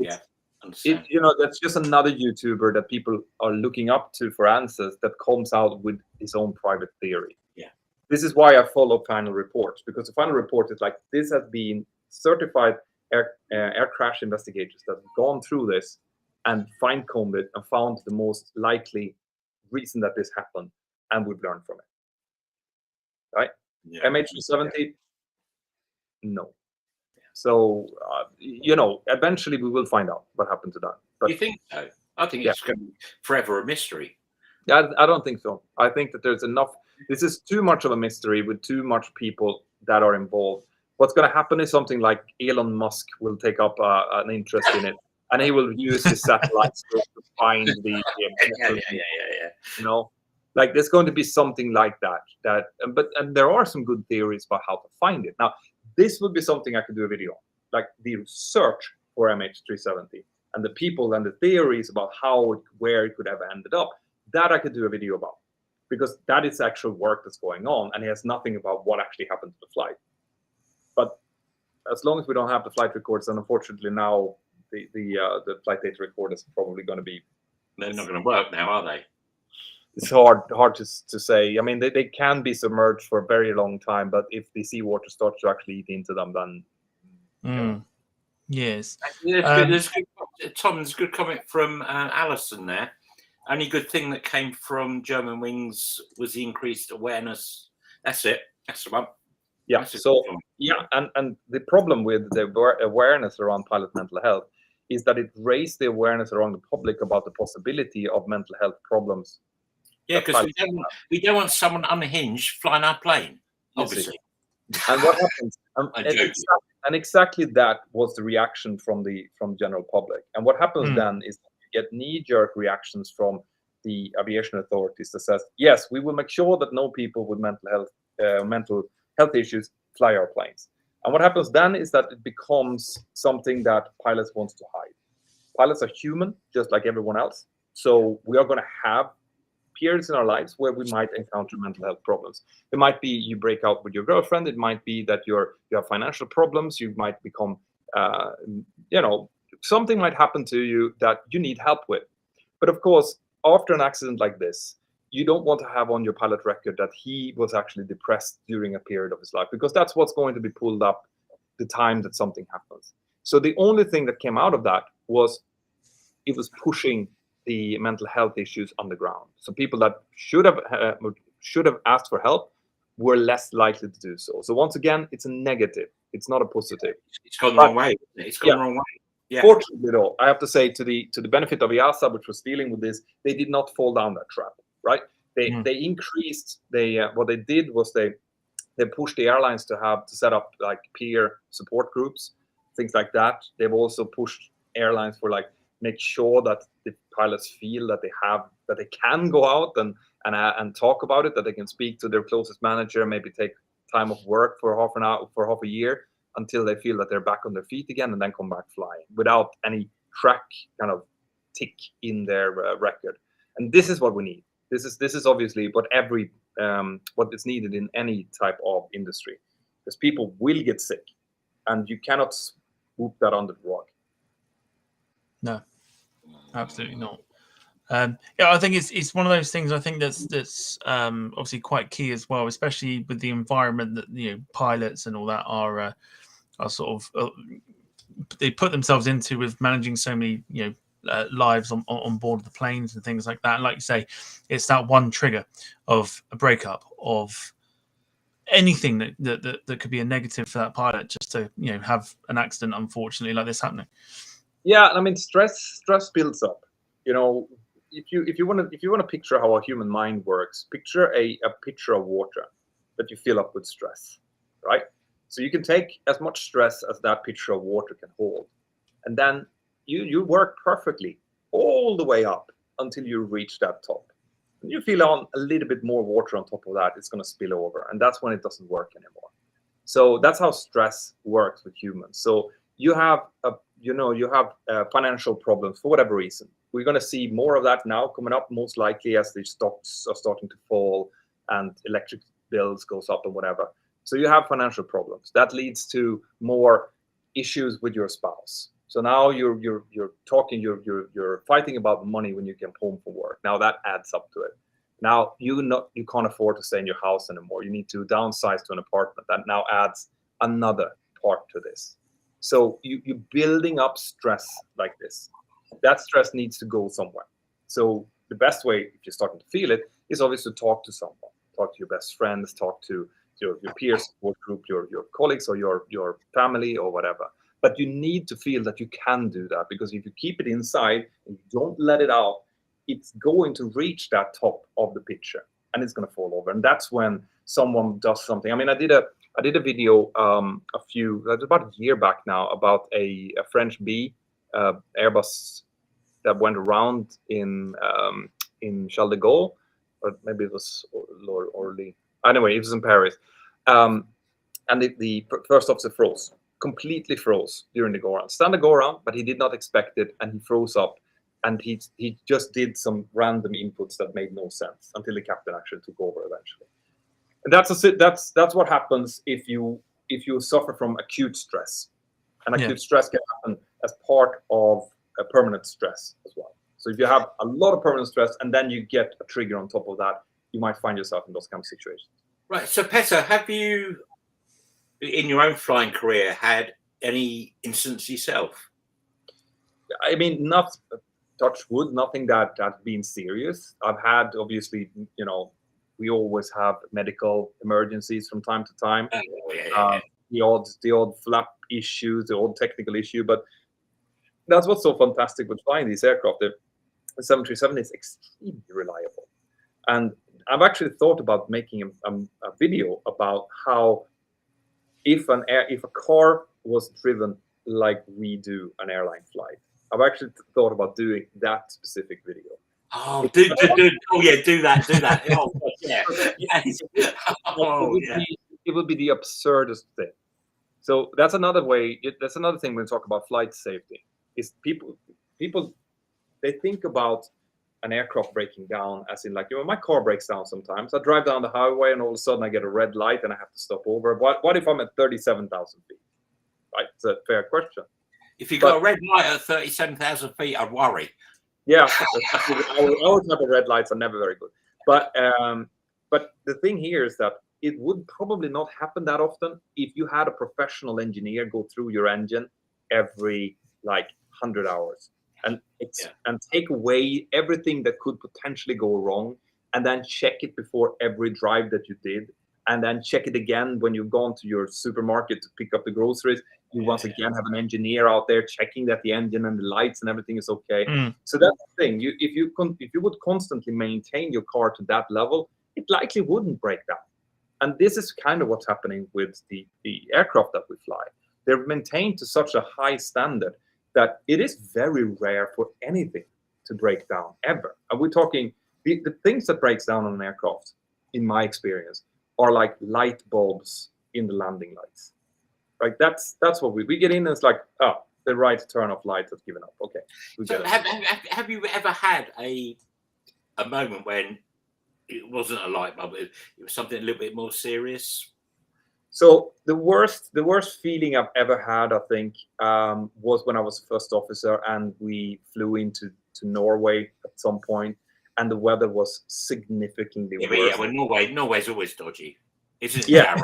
That's just another YouTuber that people are looking up to for answers that comes out with his own private theory. Yeah. This is why I follow final reports, because the final report is like, this has been certified air crash investigators that have gone through this and fine-combed it and found the most likely reason that this happened, and we've learned from it. Right? Yeah. MH370, no. So, eventually we will find out what happened to that. But you think so? I think it's going to be forever a mystery. Yeah, I don't think so. I think that there's enough. This is too much of a mystery with too much people that are involved. What's going to happen is something like Elon Musk will take up an interest in it, and he will use his satellites to find the like there's going to be something like that. But there are some good theories about how to find it. Now, this would be something I could do a video on, like the search for MH370 and the people and the theories about where it could have ended up. That I could do a video about, because that is actual work that's going on, and it has nothing about what actually happened to the flight. But as long as we don't have the flight records, and unfortunately now the flight data recorders are probably going to be. They're not going to work now, are they? it's hard to say. I mean, they can be submerged for a very long time, but if the seawater starts to actually eat into them, then yes. There's good, Tom, there's a good comment from Alison there. Only good thing that came from German Wings was the increased awareness. That's it. That's the one. Yeah. That's So and the problem with the awareness around pilot mental health is that it raised the awareness around the public about the possibility of mental health problems. Yeah, because we don't want someone unhinged flying our plane, obviously. And what happens? I'm exactly that was the reaction from general public. And what happens then is you get knee-jerk reactions from the aviation authorities that says, yes, we will make sure that no people with mental health issues fly our planes. And what happens then is that it becomes something that pilots want to hide. Pilots are human, just like everyone else. So we are going to have periods in our lives where we might encounter mental health problems. It might be you break out with your girlfriend. It might be that you have financial problems. You might become, something might happen to you that you need help with. But of course, after an accident like this, you don't want to have on your pilot record that he was actually depressed during a period of his life, because that's what's going to be pulled up the time that something happens. So the only thing that came out of that was it was pushing the mental health issues underground. So people that should have asked for help were less likely to do so. So once again, it's a negative. It's not a positive. It's gone the wrong way. It's gone the wrong way. Yeah. Fortunately, though, I have to say to the benefit of EASA, which was dealing with this, they did not fall down that trap. Right? They increased. What they did was they pushed the airlines to set up like peer support groups, things like that. They've also pushed airlines for like make sure that the pilots feel that they can go out and talk about it, that they can speak to their closest manager, maybe take time off work for half an hour, for half a year, until they feel that they're back on their feet again, and then come back flying without any track kind of tick in their record. And this is what we need. This is obviously what what is needed in any type of industry, because people will get sick, and you cannot swoop that under the rug. No, absolutely not. I think it's one of those things. I think that's obviously quite key as well, especially with the environment that pilots and all that are sort of they put themselves into with managing so many lives on board the planes and things like that. And like you say, it's that one trigger of a breakup of anything that could be a negative for that pilot, just to have an accident, unfortunately, like this happening. Yeah, I mean, stress builds up. If you want to picture how a human mind works, picture a pitcher of water that you fill up with stress, right? So you can take as much stress as that pitcher of water can hold, and then you work perfectly all the way up until you reach that top. And you fill on a little bit more water on top of that, it's going to spill over, and that's when it doesn't work anymore. So that's how stress works with humans. So you have financial problems for whatever reason. We're going to see more of that now coming up, most likely, as the stocks are starting to fall and electric bills goes up and whatever. So you have financial problems. That leads to more issues with your spouse. So now you're fighting about money when you get home from work. Now that adds up to it. Now you can't afford to stay in your house anymore. You need to downsize to an apartment. That now adds another part to this. So you're building up stress like this. That stress needs to go somewhere. So the best way, if you're starting to feel it, is obviously to talk to someone. Talk to your best friends, talk to your peer support group, your colleagues, or your family, or whatever. But you need to feel that you can do that, because if you keep it inside and you don't let it out, it's going to reach that top of the picture and it's going to fall over. And that's when someone does something. I mean, I did a video about a year back now about a French B Airbus that went around in Charles de Gaulle, or maybe it was Orly. Anyway, it was in Paris, and the first officer completely froze during the go-around. Standard go-around, but he did not expect it, and he froze up, and he just did some random inputs that made no sense until the captain actually took over eventually. And that's what happens if you suffer from acute stress, and acute stress can happen as part of a permanent stress as well. So if you have a lot of permanent stress and then you get a trigger on top of that, you might find yourself in those kind of situations. Right. So, Petter, have you, in your own flying career, had any incidents yourself? I mean, not touch wood, nothing that's been serious. I've had, obviously, we always have medical emergencies from time to time. The odd flap issue, the odd technical issue, but that's what's so fantastic with flying these aircraft. The 737 is extremely reliable, and I've actually thought about making a video about how if a car was driven like we do an airline flight. I've actually thought about doing that specific video. Oh, do that. Oh, yeah. It would be the absurdest thing. So that's another way. That's another thing when we talk about flight safety. Is people they think about an aircraft breaking down as in like, my car breaks down sometimes. I drive down the highway and all of a sudden I get a red light and I have to stop over. What if I'm at 37,000 feet? Right, it's a fair question. If you got a red light at 37,000 feet, I'd worry. Yeah, our type of red lights are never very good. But the thing here is that it would probably not happen that often if you had a professional engineer go through your engine every 100 hours and take away everything that could potentially go wrong, and then check it before every drive that you did, and then check it again when you've gone to your supermarket to pick up the groceries. You once again have an engineer out there checking that the engine and the lights and everything is okay. So that's the thing. If you would constantly maintain your car to that level, it likely wouldn't break down. And this is kind of what's happening with the aircraft that we fly. They're maintained to such a high standard that it is very rare for anything to break down ever. And we're talking the things that breaks down on an aircraft, in my experience, are like light bulbs in the landing lights. Right? That's what we get in and it's like, the right turn off light has given up. Okay. So have you ever had a moment when it wasn't a light bulb, it was something a little bit more serious? So the worst feeling I've ever had, I think, was when I was a first officer and we flew into Norway at some point, and the weather was significantly worse. Yeah, well, Norway's always dodgy, isn't it? Yeah.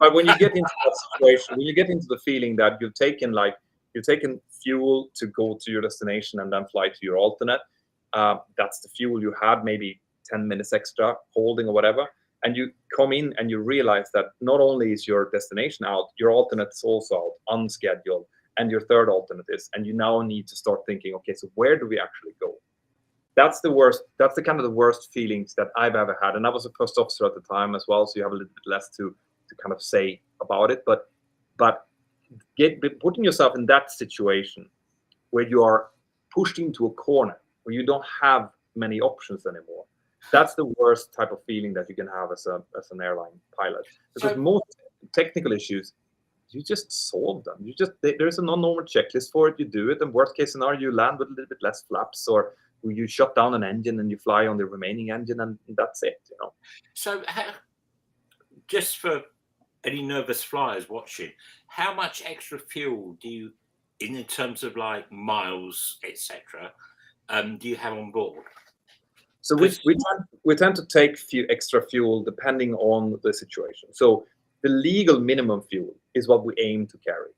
But when you get into that situation, when you get into the feeling that you've taken fuel to go to your destination and then fly to your alternate, that's the fuel you had, maybe 10 minutes extra holding or whatever, and you come in and you realize that not only is your destination out, your alternate is also out, unscheduled, and your third alternate is, and you now need to start thinking, okay, so where do we actually go? That's the worst. That's the kind of the worst feelings that I've ever had, and I was a first officer at the time as well, so you have a little bit less to kind of say about it, but putting yourself in that situation where you are pushed into a corner where you don't have many options anymore, that's the worst type of feeling that you can have as an airline pilot, because most technical issues you just solve them. There's a non-normal checklist for it. You do it, and worst case scenario you land with a little bit less flaps, or you shut down an engine and you fly on the remaining engine, and that's it. So just for any nervous flyers watching, how much extra fuel do you, in terms of miles, etc., do you have on board? So we tend to take extra fuel depending on the situation. So the legal minimum fuel is what we aim to carry,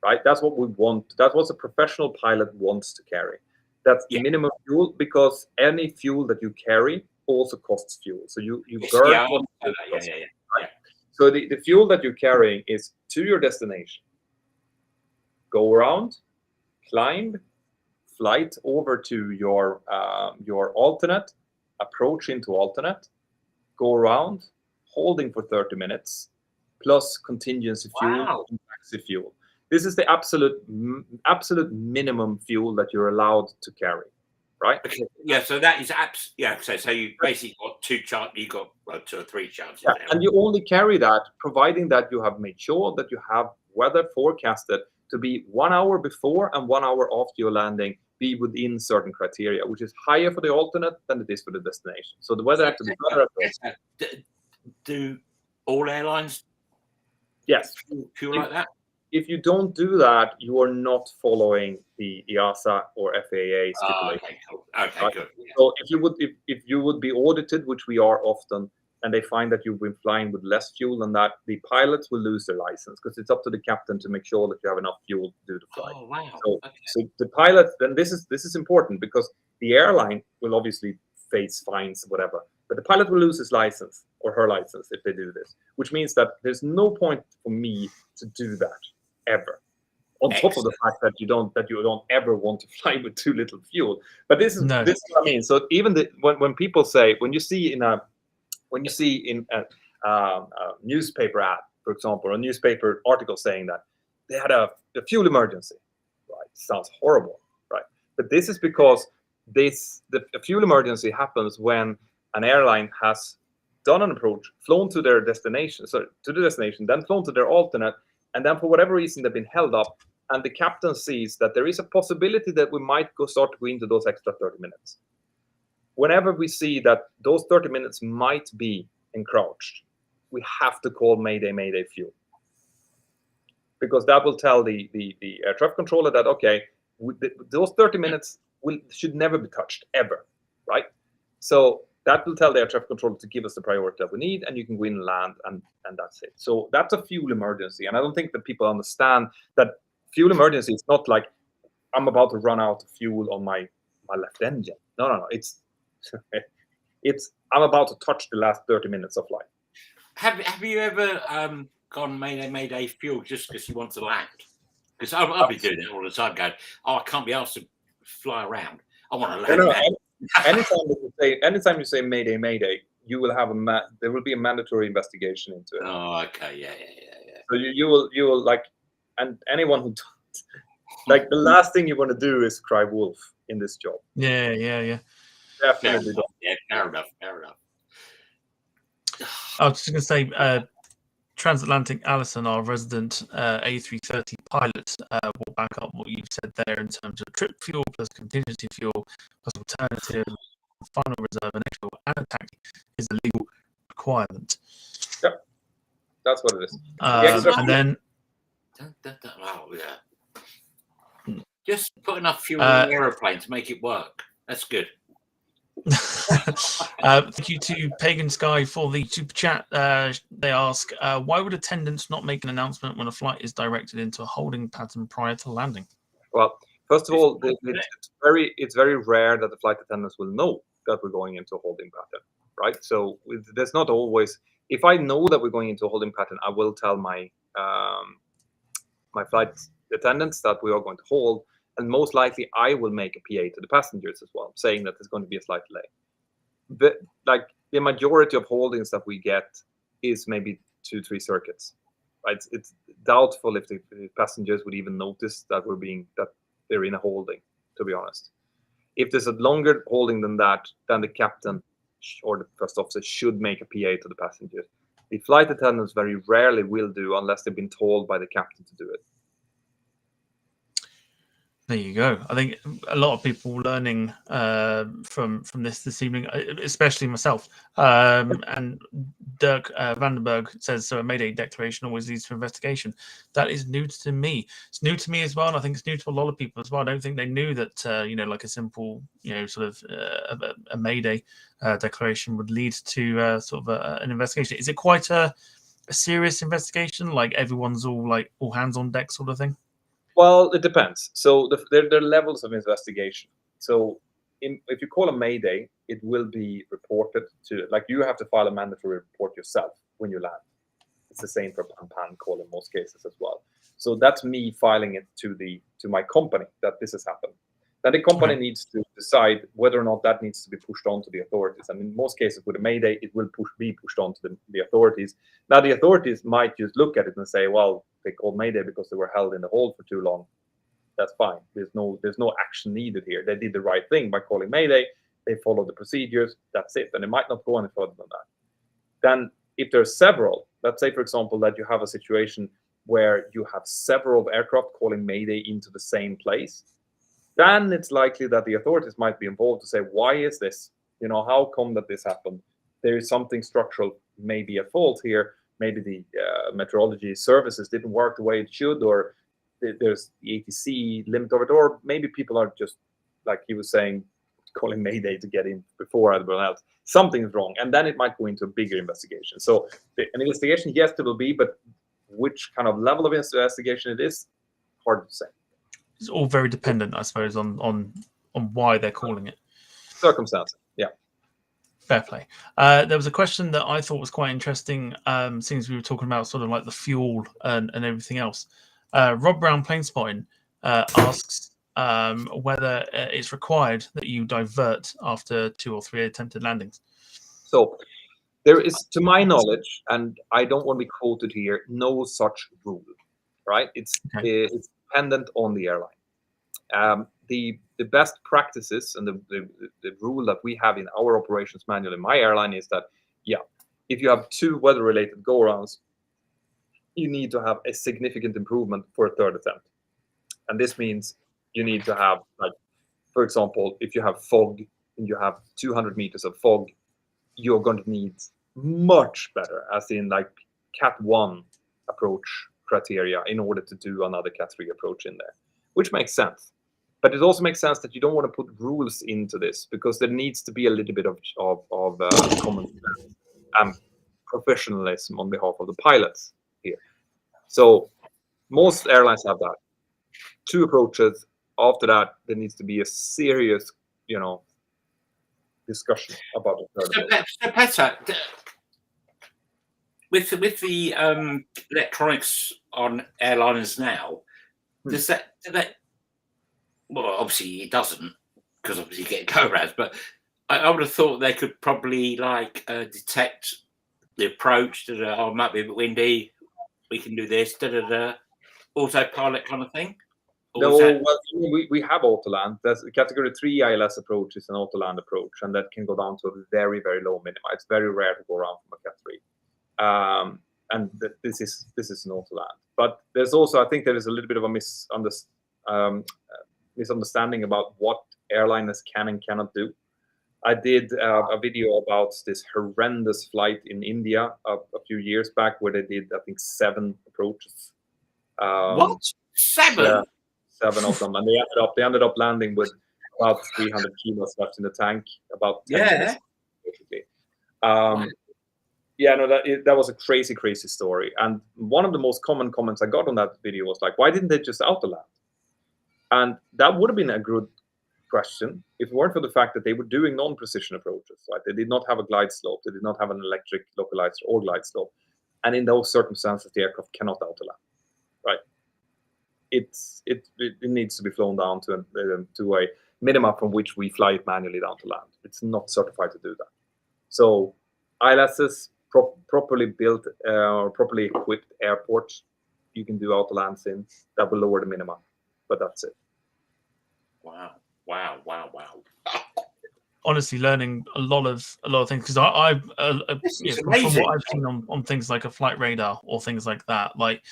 right? That's what we want. That's what a professional pilot wants to carry. That's the minimum fuel, because any fuel that you carry also costs fuel. So you burn. So the fuel that you're carrying is to your destination. Go around, climb, flight over to your alternate, approach into alternate, go around, holding for 30 minutes, plus contingency fuel and taxi fuel. This is the absolute minimum fuel that you're allowed to carry, right? Okay. Yeah, so that is so you basically got two or three chances. Yeah, and you only carry that providing that you have made sure that you have weather forecasted to be 1 hour before and 1 hour after your landing, be within certain criteria, which is higher for the alternate than it is for the destination. So the weather has to be better. Do all airlines yes fuel like that? if you don't do that, you are not following the EASA or FAA stipulation. Okay, cool. Okay, Right. good. So if you would be audited, which we are often, and they find that you've been flying with less fuel than that, the pilots will lose their license, because it's up to the captain to make sure that you have enough fuel to do the flight. Oh wow. So, Okay. so the pilots, then this is important, because the airline will obviously face fines, whatever, but the pilot will lose his license or her license if they do this, which means that there's no point for me to do that ever. On top of the fact that you don't ever want to fly with too little fuel. But this is what I mean. So even when people say, when you see in a newspaper ad, for example, or a newspaper article saying that they had a fuel emergency, right? Sounds horrible, right? But this is because the fuel emergency happens when an airline has done an approach, flown to their destination, then flown to their alternate, and then for whatever reason they've been held up, and the captain sees that there is a possibility that we might start to go into those extra 30 minutes. Whenever we see that those 30 minutes might be encroached, we have to call Mayday, Mayday fuel. Because that will tell the air traffic controller that, okay, those 30 minutes should never be touched, ever, right? So that will tell the air traffic controller to give us the priority that we need, and you can go in and land, and that's it. So that's a fuel emergency. And I don't think that people understand that fuel emergency is not like I'm about to run out of fuel on my left engine. No. It's I'm about to touch the last 30 minutes of flight. Have you ever gone Mayday fuel just because you want to land? Because I'll be doing it all the time, going, I can't be asked to fly around. I want to land. Anytime you say Mayday, Mayday, you will have there will be a mandatory investigation into it. Oh, okay, yeah. So you will like, and anyone who like, the last thing you want to do is cry wolf in this job. Yeah. Definitely don't. Yeah, fair enough. I was just going to say, Transatlantic Alison, our resident A330 pilot, will back up what you've said there in terms of trip fuel plus contingency fuel plus alternative, final reserve, and extra and attack is a legal requirement. Yep, that's what it is. And then, oh yeah, just put enough fuel in the aeroplane to make it work. That's good. Thank you to Pagan Sky for the super chat. They ask, why would attendants not make an announcement when a flight is directed into a holding pattern prior to landing? Well, first of all, it's very rare that the flight attendants will know that we're going into a holding pattern, right? So there's not always. If I know that we're going into a holding pattern, I will tell my my flight attendants that we are going to hold. And most likely, I will make a PA to the passengers as well, saying that there's going to be a slight delay. But the majority of holdings that we get is maybe 2-3 circuits, right? It's doubtful if the passengers would even notice that they're in a holding. To be honest, if there's a longer holding than that, then the captain or the first officer should make a PA to the passengers. The flight attendants very rarely will do unless they've been told by the captain to do it. There you go. I think a lot of people learning from this evening, especially myself. And Dirk Vandenberg says, so a Mayday declaration always leads to investigation. That is new to me. It's new to me as well, and I think it's new to a lot of people as well. I don't think they knew that, like a simple, sort of a Mayday declaration would lead to sort of an investigation. Is it quite a serious investigation? Like everyone's all hands on deck sort of thing? Well, it depends. So there are levels of investigation. So if you call a Mayday, it will be reported to, like, you have to file a mandatory report yourself when you land. It's the same for pan call in most cases as well. So that's me filing it to my company that this has happened. Then the company needs to decide whether or not that needs to be pushed on to the authorities. And in most cases with a Mayday, it will be pushed on to the authorities. Now the authorities might just look at it and say, well, they called Mayday because they were held in the hold for too long. That's fine. There's no action needed here. They did the right thing by calling Mayday. They followed the procedures. That's it. And it might not go any further than that. Then if there's several, let's say, for example, that you have a situation where you have several aircraft calling Mayday into the same place, then it's likely that the authorities might be involved to say, why is this? How come that this happened? There is something structural, maybe at fault here. maybe the meteorology services didn't work the way it should, or there's the ATC limit of it, or maybe people are just, like he was saying, calling Mayday to get in before everyone else. Something is wrong, and then it might go into a bigger investigation. So an investigation, yes, there will be, but which kind of level of investigation it is, hard to say. It's all very dependent, I suppose, on why they're calling it. Circumstances, yeah. Fair play. There was a question that I thought was quite interesting, since we were talking about sort of like the fuel and everything else. Rob Brown Planespotting asks whether it's required that you divert after 2 or 3 attempted landings. So there is, to my knowledge, and I don't want to be quoted here, no such rule, right? It's dependent on the airline. The best practices and the rule that we have in our operations manual in my airline is that, yeah, if you have 2 weather-related go-arounds, you need to have a significant improvement for a 3rd attempt. And this means you need to have, like, for example, if you have fog and you have 200 meters of fog, you're going to need much better, as in like Cat 1 approach criteria, in order to do another Cat 3 approach in there, which makes sense. But it also makes sense that you don't want to put rules into this, because there needs to be a little bit of common sense and professionalism on behalf of the pilots here. So most airlines have that. 2 approaches. After that, there needs to be a serious, discussion about the 3rd approach. So Petra, with the electronics on airliners now, does that? Well, obviously it doesn't, because obviously you get go-rounds. But I would have thought they could probably detect the approach. Oh, it might be a bit windy. We can do this. Autopilot kind of thing. No, well, we have autoland. There's a category 3 ILS approach is an autoland approach, and that can go down to a very, very low minima. It's very rare to go around from a Cat 3. And this is an autoland. But there's also, I think there is a little bit of a misunderstanding about what airliners can and cannot do. I did a video about this horrendous flight in India a few years back, where they did, I think, 7 approaches. What? 7? Yeah. 7 of them, and they ended up landing with about 300 kilos left in the tank, about 10 minutes, basically. That was a crazy story. And one of the most common comments I got on that video was like, why didn't they just autoland? And that would have been a good question if it weren't for the fact that they were doing non-precision approaches. Right? They did not have a glide slope. They did not have an electric localizer or glide slope. And in those circumstances, the aircraft cannot autoland. Right? It needs to be flown down to a minimum from which we fly it manually down to land. It's not certified to do that. So ILSs, properly built or properly equipped airports, you can do autolands in. That will lower the minimum, but that's it. Wow. Honestly, learning a lot of things, because I from what I've seen on things like a flight radar or things like that, like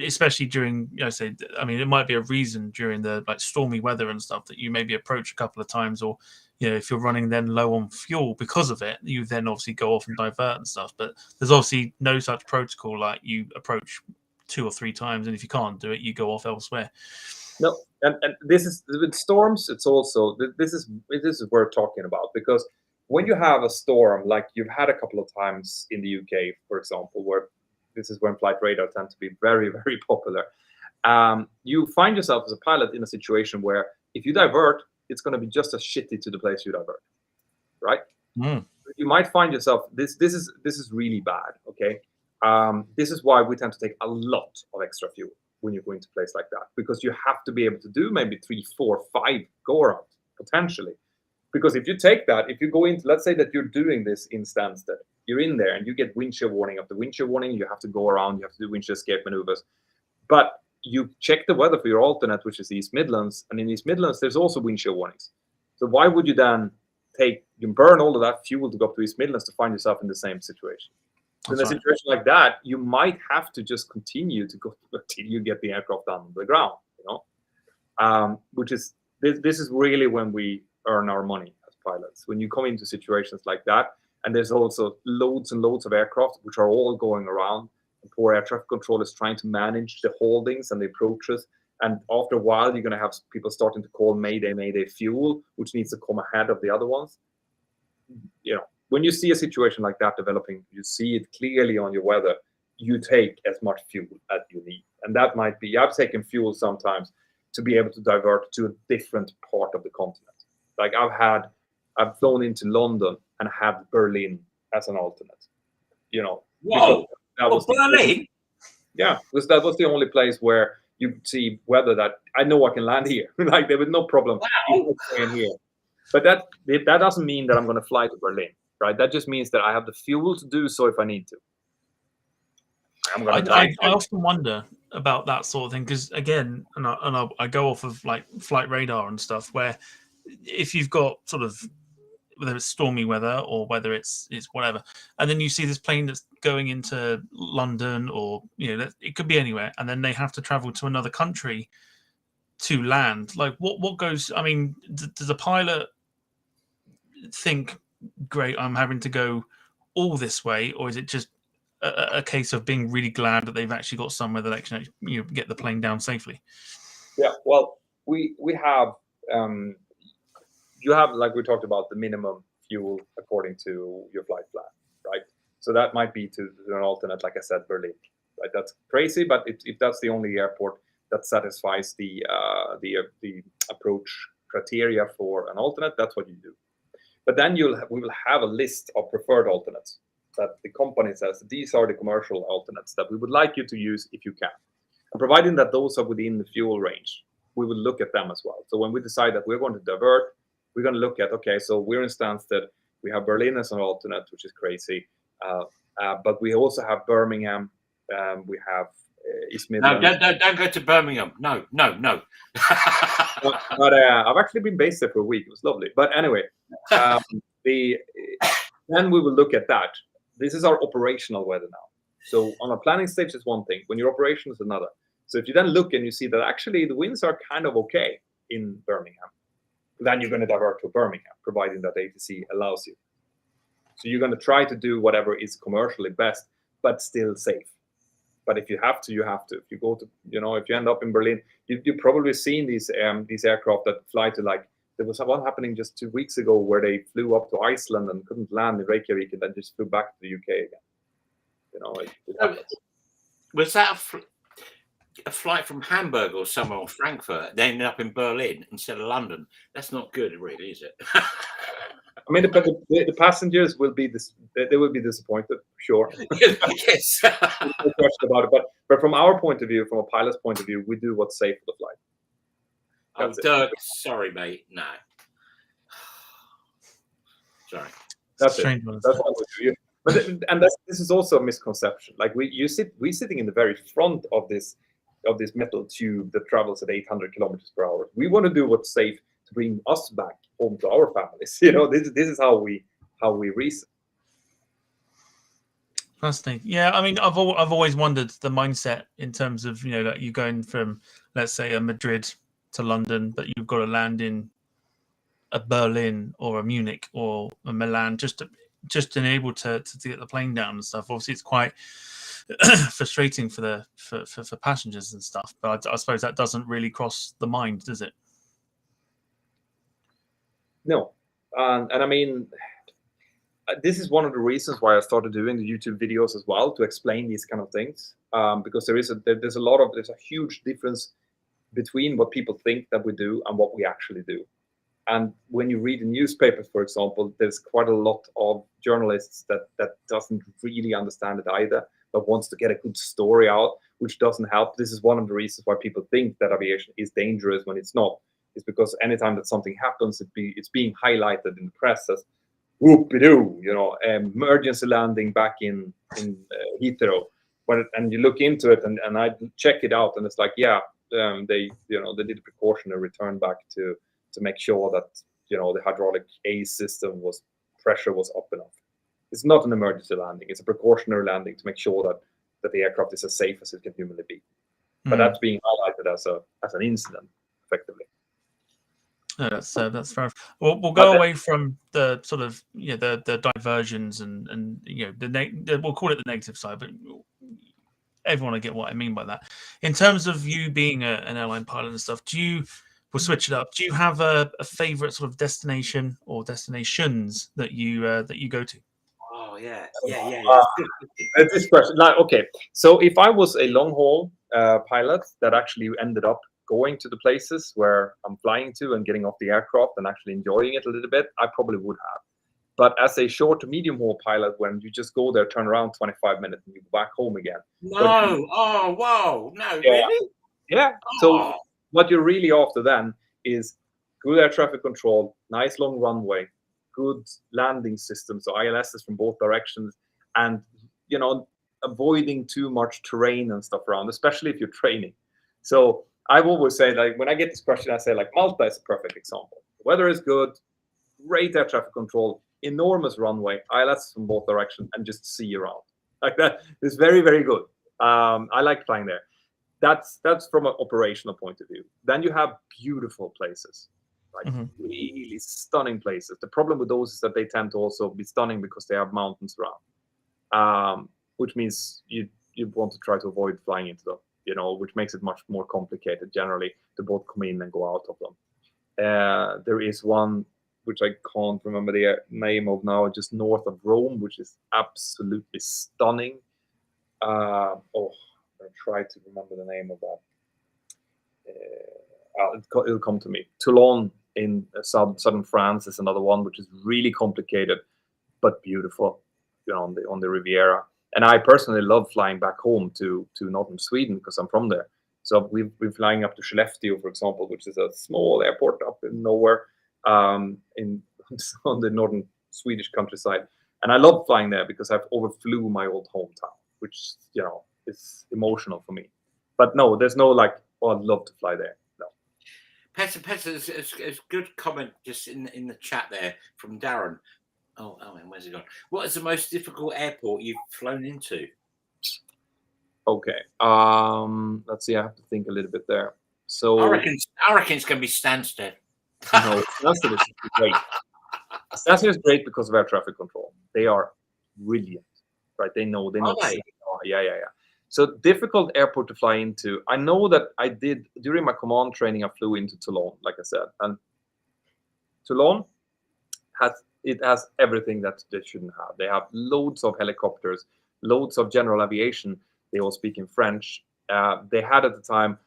especially during, it might be a reason during the stormy weather and stuff that you maybe approach a couple of times, or if you're running then low on fuel because of it, you then obviously go off and divert and stuff. But there's obviously no such protocol, like you approach 2 or 3 times, and if you can't do it, you go off elsewhere. No, and this is with storms. It's also this is worth talking about, because when you have a storm like you've had a couple of times in the UK, for example, where this is when flight radar tend to be very, very popular, you find yourself as a pilot in a situation where if you divert, it's going to be just as shitty to the place you divert, right? You might find yourself this is really bad. Okay, this is why we tend to take a lot of extra fuel when you go into a place like that, because you have to be able to do maybe 3, 4, 5 go-arounds potentially. Because if you take that, if you go into, let's say that you're doing this in Stansted, you're in there and you get wind shear warning. After wind shear warning, you have to go around, you have to do wind shear escape maneuvers. But you check the weather for your alternate, which is East Midlands, and in East Midlands, there's also wind shear warnings. So why would you then you burn all of that fuel to go up to East Midlands to find yourself in the same situation? So in a situation like that, you might have to just continue to go until you get the aircraft down on the ground, which is, this is really when we earn our money as pilots. When you come into situations like that, And there's also loads and loads of aircraft which are all going around. And poor air traffic control is trying to manage the holdings and the approaches. And after a while, you're going to have people starting to call Mayday, Mayday fuel, which needs to come ahead of the other ones. You know, when you see a situation like that developing, you see it clearly on your weather, you take as much fuel as you need. And that might be, I've taken fuel sometimes to be able to divert to a different part of the continent. Like I've flown into London and had Berlin as an alternate. You know, Whoa, that was Berlin? Yeah, because that was the only place where you see weather that I know I can land here. Like there was no problem staying here. But that doesn't mean that I'm going to fly to Berlin, right? That just means that I have the fuel to do so if I need to. I often wonder about that sort of thing because, again, I go off of like flight radar and stuff, where if you've got sort of whether it's stormy weather or whether it's whatever, and then you see this plane that's going into London or it could be anywhere, and then they have to travel to another country to land. Like what goes? I mean, does a pilot think, great, I'm having to go all this way, or is it just a case of being really glad that they've actually got somewhere that they can get the plane down safely? Yeah, well, we have you have, like we talked about, the minimum fuel according to your flight plan, right? So that might be to an alternate, like I said, Berlin, right? That's crazy, but if that's the only airport that satisfies the approach criteria for an alternate, that's what you do. But then we will have a list of preferred alternates that the company says these are the commercial alternates that we would like you to use if you can. And providing that those are within the fuel range, we will look at them as well. So when we decide that we're going to divert, we're going to look at, okay, so we're in Stansted, we have Berlin as an alternate, which is crazy, but we also have Birmingham, we have East Midlands. No, don't go to Birmingham. No. But I've actually been based there for a week. It was lovely. But anyway, then we will look at that. This is our operational weather now. So on a planning stage is one thing. When your operation is another. So if you then look and you see that actually the winds are kind of okay in Birmingham, then you're going to divert to Birmingham, providing that ATC allows you. So you're going to try to do whatever is commercially best, but still safe. But if you have to, you have to. If you go to, if you end up in Berlin, you've probably seen these aircraft that fly to, like, there was one happening just 2 weeks ago where they flew up to Iceland and couldn't land in Reykjavik and then just flew back to the UK again. It happens. Was that a flight from Hamburg or somewhere, or Frankfurt? They ended up in Berlin instead of London. That's not good, really, is it? I mean, the passengers will be they will be disappointed, sure. Yes. No question about it. But from our point of view, from a pilot's point of view, we do what's safe for the flight. Oh, Dirk, sorry, mate. No. Sorry. That's it. That's what we do. But this is also a misconception. Like we're sitting in the very front of this metal tube that travels at 800 kilometers per hour. We want to do what's safe to bring us back home to our families. This is how we reason. Fascinating. Yeah, I mean, I've always wondered the mindset in terms of like you going from, let's say, a Madrid to London, but you've got to land in a Berlin or a Munich or a Milan just to enable to get the plane down and stuff. Obviously, it's quite frustrating for passengers and stuff. But I suppose that doesn't really cross the mind, does it? No, and I mean, this is one of the reasons why I started doing the YouTube videos as well, to explain these kind of things. Because there's a huge difference between what people think that we do and what we actually do. And when you read the newspapers, for example, there's quite a lot of journalists that doesn't really understand it either, but wants to get a good story out, which doesn't help. This is one of the reasons why people think that aviation is dangerous when it's not. It's because anytime that something happens, it's being highlighted in the press as whoop-de-doo, emergency landing back in Heathrow. And you look into it, and I check it out, and it's like, yeah, they did a precautionary return back to make sure that the hydraulic system pressure was up enough. It's not an emergency landing; it's a precautionary landing to make sure that the aircraft is as safe as it can humanly be. But that's being highlighted as an incident, effectively. No, that's fair enough. We'll go away from the sort of the diversions and we'll call it the negative side, but everyone will get what I mean by that. In terms of you being an airline pilot and stuff, we'll switch it up. Do you have a favorite sort of destination or destinations that you go to? Oh yeah. This question, okay. So if I was a long haul pilot that actually ended up going to the places where I'm flying to and getting off the aircraft and actually enjoying it a little bit, I probably would have. But as a short to medium haul pilot, when you just go there, turn around 25 minutes, and you go back home again. No. Oh wow. No. Yeah. Really? Yeah. So what you're really after then is good air traffic control, nice long runway, good landing systems, so ILSs from both directions, and avoiding too much terrain and stuff around, especially if you're training. So I've always said, like, when I get this question, I say, like, Malta is a perfect example. The weather is good, great air traffic control, enormous runway, ILS from both directions, and just sea around. Like that is very, very good. I like flying there. That's from an operational point of view. Then you have beautiful places, like really stunning places. The problem with those is that they tend to also be stunning because they have mountains around, which means you want to try to avoid flying into them, which makes it much more complicated generally to both come in and go out of them. There is one which I can't remember the name of now, just north of Rome, which is absolutely stunning. I'll try to remember the name of that. It'll come to me. Toulon in southern France is another one, which is really complicated but beautiful, on the Riviera. And I personally love flying back home to northern Sweden because I'm from there. So we've been flying up to Skellefteå, for example, which is a small airport up in nowhere, on the northern Swedish countryside. And I love flying there because I've overflew my old hometown, which is emotional for me. But no, there's no like, I'd love to fly there. No. Petter, it's a good comment just in the chat there from Darren. Oh, and where's he gone? What is the most difficult airport you've flown into? Okay. Let's see. I have to think a little bit there. So I reckon it's going to be Stansted. No, Stansted is great. Stansted is great because of air traffic control. They are brilliant, right? They know. Yeah. So difficult airport to fly into. I know that I did during my command training. I flew into Toulon, like I said, and Toulon has everything that they shouldn't have. They have loads of helicopters, loads of general aviation. They all speak in French. They had at the time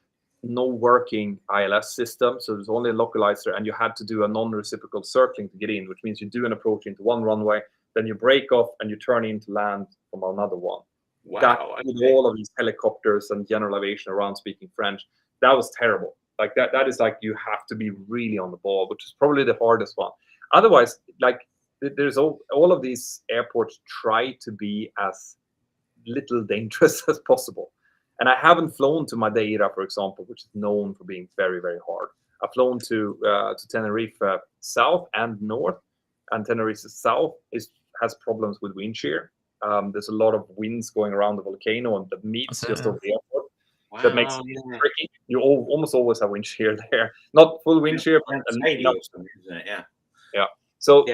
no working ILS system, so there's only a localizer, and you had to do a non-reciprocal circling to get in, which means you do an approach into one runway, then you break off and you turn in to land from another one. Wow! With all of these helicopters and general aviation around speaking French, that was terrible. Like that is like you have to be really on the ball, which is probably the hardest one. Otherwise, like there's all of these airports try to be as little dangerous as possible. And I haven't flown to Madeira, for example, which is known for being very, very hard. I've flown to Tenerife south and north, and Tenerife south has problems with wind shear. There's a lot of winds going around the volcano, and the meets just over the airport. Wow, that makes it tricky. You almost always have wind shear there. Not full wind shear, but isn't it? Yeah. Yeah. So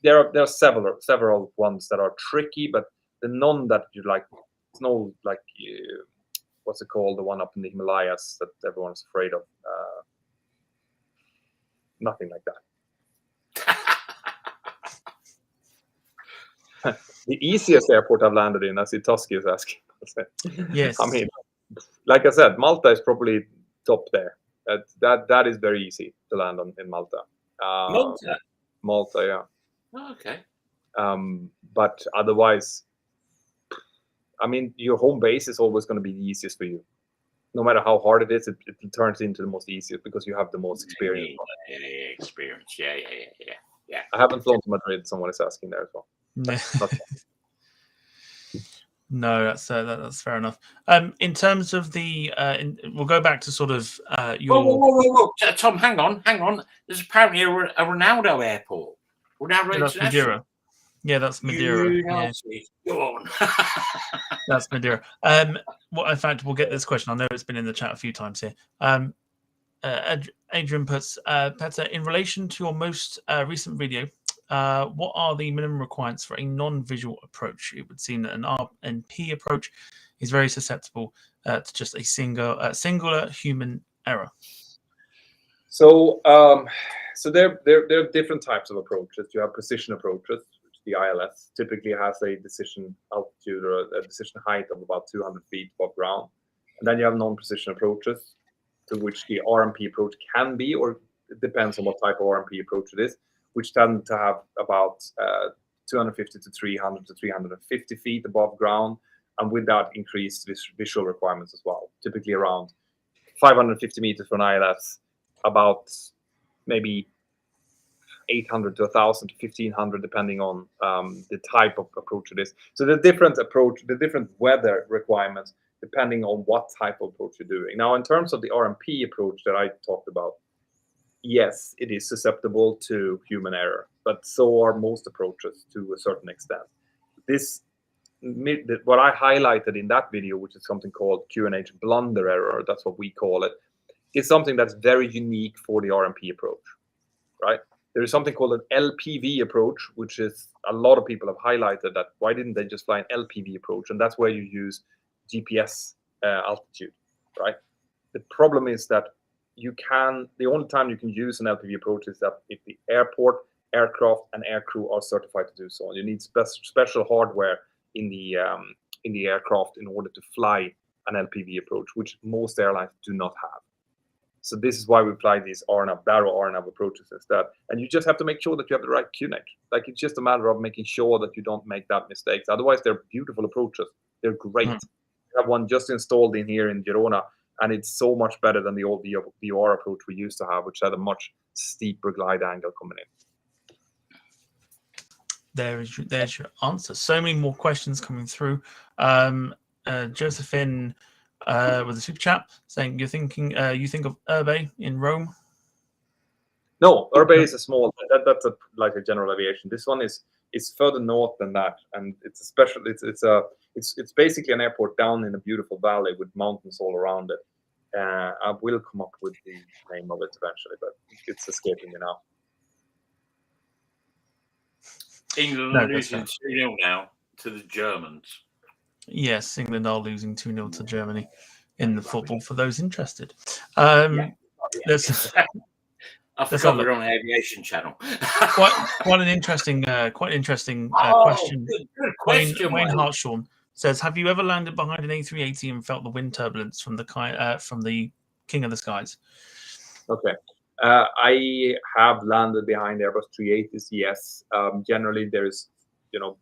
there are several ones that are tricky, but the none that you like. It's no like. What's it called? The one up in the Himalayas that everyone's afraid of. Nothing like that. The easiest airport I've landed in, I see Tusky is asking. Yes. I mean, like I said, Malta is probably top there. That is very easy to land in Malta. Malta, yeah. Oh, okay. But otherwise, I mean, your home base is always going to be the easiest for you. No matter how hard it is, it turns into the most easiest because you have the most experience. Experience. Yeah. I haven't flown to Madrid. Someone is asking there as well. No, that's fair enough. In terms of the, we'll go back to sort of your. Whoa. Tom, hang on. There's apparently a Ronaldo airport. Ronaldo That's Madeira. Yeah, that's Madeira. Go on. That's Madeira. In fact, we'll get this question. I know it's been in the chat a few times here. Adrian puts, Petter, in relation to your most recent video, what are the minimum requirements for a non-visual approach? It would seem that an RNP approach is very susceptible to just a singular human error. So, there are different types of approaches. You have precision approaches, which the ILS typically has a decision altitude or a decision height of about 200 feet above ground. And then you have non-precision approaches, to which the RMP approach can be, or it depends on what type of RMP approach it is, which tend to have about 250 to 300 to 350 feet above ground, and with that increased visual requirements as well. Typically around 550 meters for an ILS, about maybe 800 to 1,000 to 1,500, depending on the type of approach it is. So the different weather requirements, depending on what type of approach you're doing. Now, in terms of the RMP approach that I talked about, yes, it is susceptible to human error, but so are most approaches to a certain extent. What I highlighted in that video, which is something called QNH blunder error, that's what we call it, is something that's very unique for the RMP approach, right? There is something called an LPV approach, which is a lot of people have highlighted that why didn't they just fly an LPV approach? And that's where you use GPS altitude, right? The problem is that the only time you can use an LPV approach is that if the airport, aircraft, and aircrew are certified to do so. And you need special hardware in the aircraft in order to fly an LPV approach, which most airlines do not have. So this is why we apply these narrow RNAV approaches instead. And you just have to make sure that you have the right QNH. Like, it's just a matter of making sure that you don't make that mistakes. Otherwise, they're beautiful approaches. They're great. We have one just installed in here in Girona, and it's so much better than the old VOR approach we used to have, which had a much steeper glide angle coming in. There's your answer. So many more questions coming through. Josephine with a super chat saying you think of Urbe in Rome. No, Urbe is a small. That's like a general aviation. This one is further north than that, and it's a special. It's basically an airport down in a beautiful valley with mountains all around it. I will come up with the name of it eventually, but it's escaping me now. England are losing 2-0 now to the Germans. Yes, England are losing 2-0 to Germany in the football for those interested. I forgot we're on Aviation Channel. quite an interesting question. Good question. Wayne Hartshorn says, "Have you ever landed behind an A380 and felt the wind turbulence from the King of the Skies?" Okay. I have landed behind Airbus 380s, yes. Generally, there's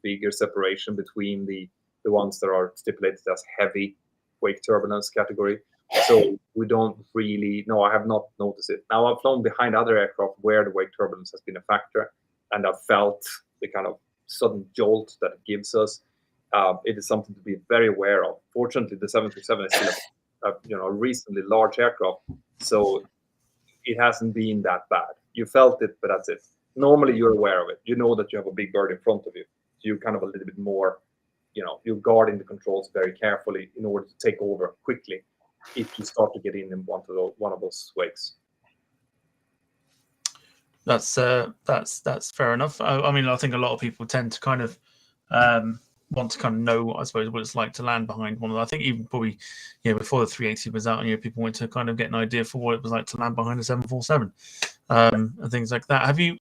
bigger separation between the ones that are stipulated as heavy wake turbulence category. So we don't really, no, I have not noticed it. Now, I've flown behind other aircraft where the wake turbulence has been a factor, and I've felt the kind of sudden jolt that it gives us. It is something to be very aware of. Fortunately, the 737 is still a reasonably large aircraft, so it hasn't been that bad. You felt it, but that's it. Normally, you're aware of it. You know that you have a big bird in front of you. So you're kind of a little bit more, you're guarding the controls very carefully in order to take over quickly if you start to get in one of those wakes. That's fair enough. I mean, I think a lot of people tend to kind of want to kind of know, I suppose, what it's like to land behind one of them. I think even probably, before the 380 was out, people wanted to kind of get an idea for what it was like to land behind a 747 and things like that. Have you?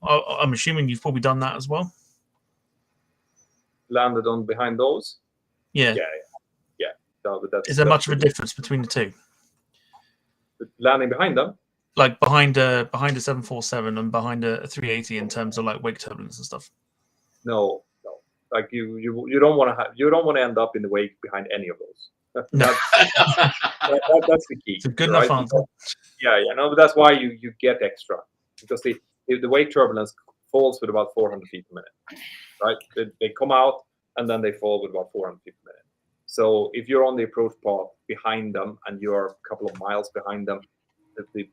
I'm assuming you've probably done that as well. Landed on behind those? Yeah. No, but is there much of a difference between the two? Landing behind them? Like behind a 747 and behind a 380 in terms of like wake turbulence and stuff? No. Like you don't want to end up in the wake behind any of those. That's the key. It's a good enough answer. Yeah. No, but that's why you get extra, because the wake turbulence falls with about 400 feet per minute, right? They come out and then they fall with about 400 feet per minute. So if you're on the approach path behind them and you're a couple of miles behind them, the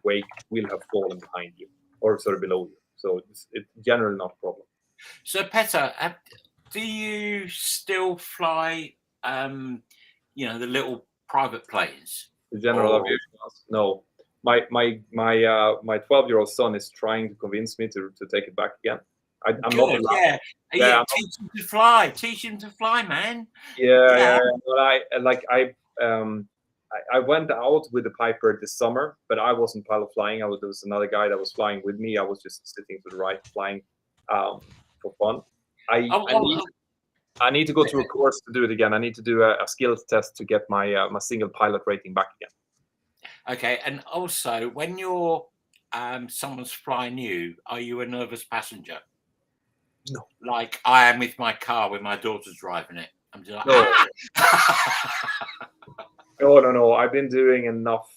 wake will have fallen behind you or sort of below you. So it's generally not a problem. So, Petter, do you still fly, the little private planes? The general aviation? No. my 12-year-old son is trying to convince me to take it back again. I'm not allowed. Yeah. Teach him to fly. Teach him to fly, man. Yeah. But I went out with the Piper this summer, but I wasn't pilot flying. There was another guy that was flying with me. I was just sitting to the right, flying for fun. I need to go through a course to do it again. I need to do a skills test to get my single pilot rating back again. Okay, and also when you're someone's flying you, are you a nervous passenger? No. Like I am with my car when my daughter's driving it. I'm just like, No. I've been doing enough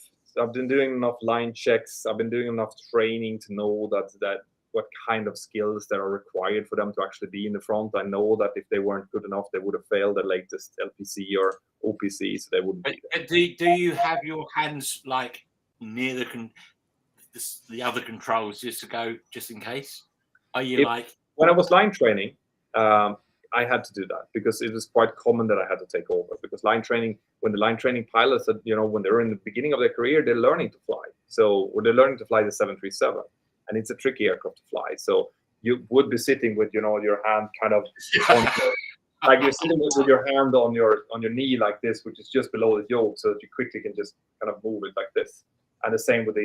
line checks. I've been doing enough training to know that what kind of skills that are required for them to actually be in the front. I know that if they weren't good enough, they would have failed the latest LPC or OPC, so they wouldn't be there. Do you have your hands like near the other controls just to go, just in case? Are you when I was line training, I had to do that because it was quite common that I had to take over, because line training, when the line training pilots, when they're in the beginning of their career, they're learning to fly. So they're learning to fly the 737, and it's a tricky aircraft to fly. So you would be sitting with your hand kind of like you're sitting with your hand on your knee like this, which is just below the yoke, so that you quickly can just kind of move it like this. And the same with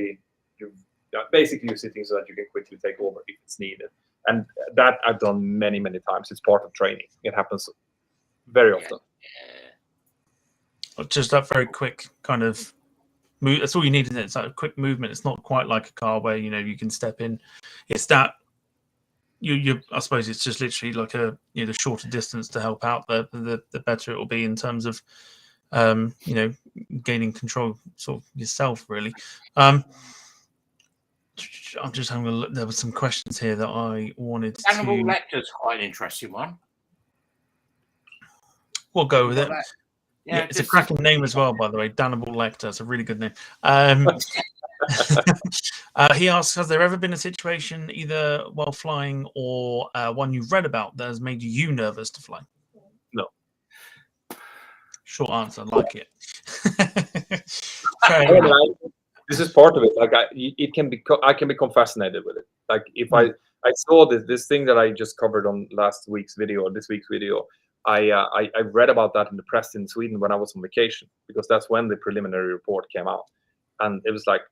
basically you're sitting so that you can quickly take over if it's needed. And that I've done many, many times. It's part of training. It happens very often. Just that very quick kind of move. That's all you need, isn't it? It's like a quick movement. It's not quite like a car where you can step in. It's that I suppose it's just literally like the shorter distance to help out, the better it will be in terms of gaining control sort of yourself, really. I'm just having a look. There were some questions here that I wanted Hannibal Lecter's quite an interesting one. We'll go with it. Yeah, it's a cracking name as well, by the way. Hannibal Lecter. It's a really good name. He asks, has there ever been a situation, either while flying or one you've read about, that has made you nervous to fly? No. Short answer. Like it. This is part of it. Like I can be fascinated with it. Like if I saw this thing that I just covered on this week's video, I read about that in the press in Sweden when I was on vacation, because that's when the preliminary report came out, and it was like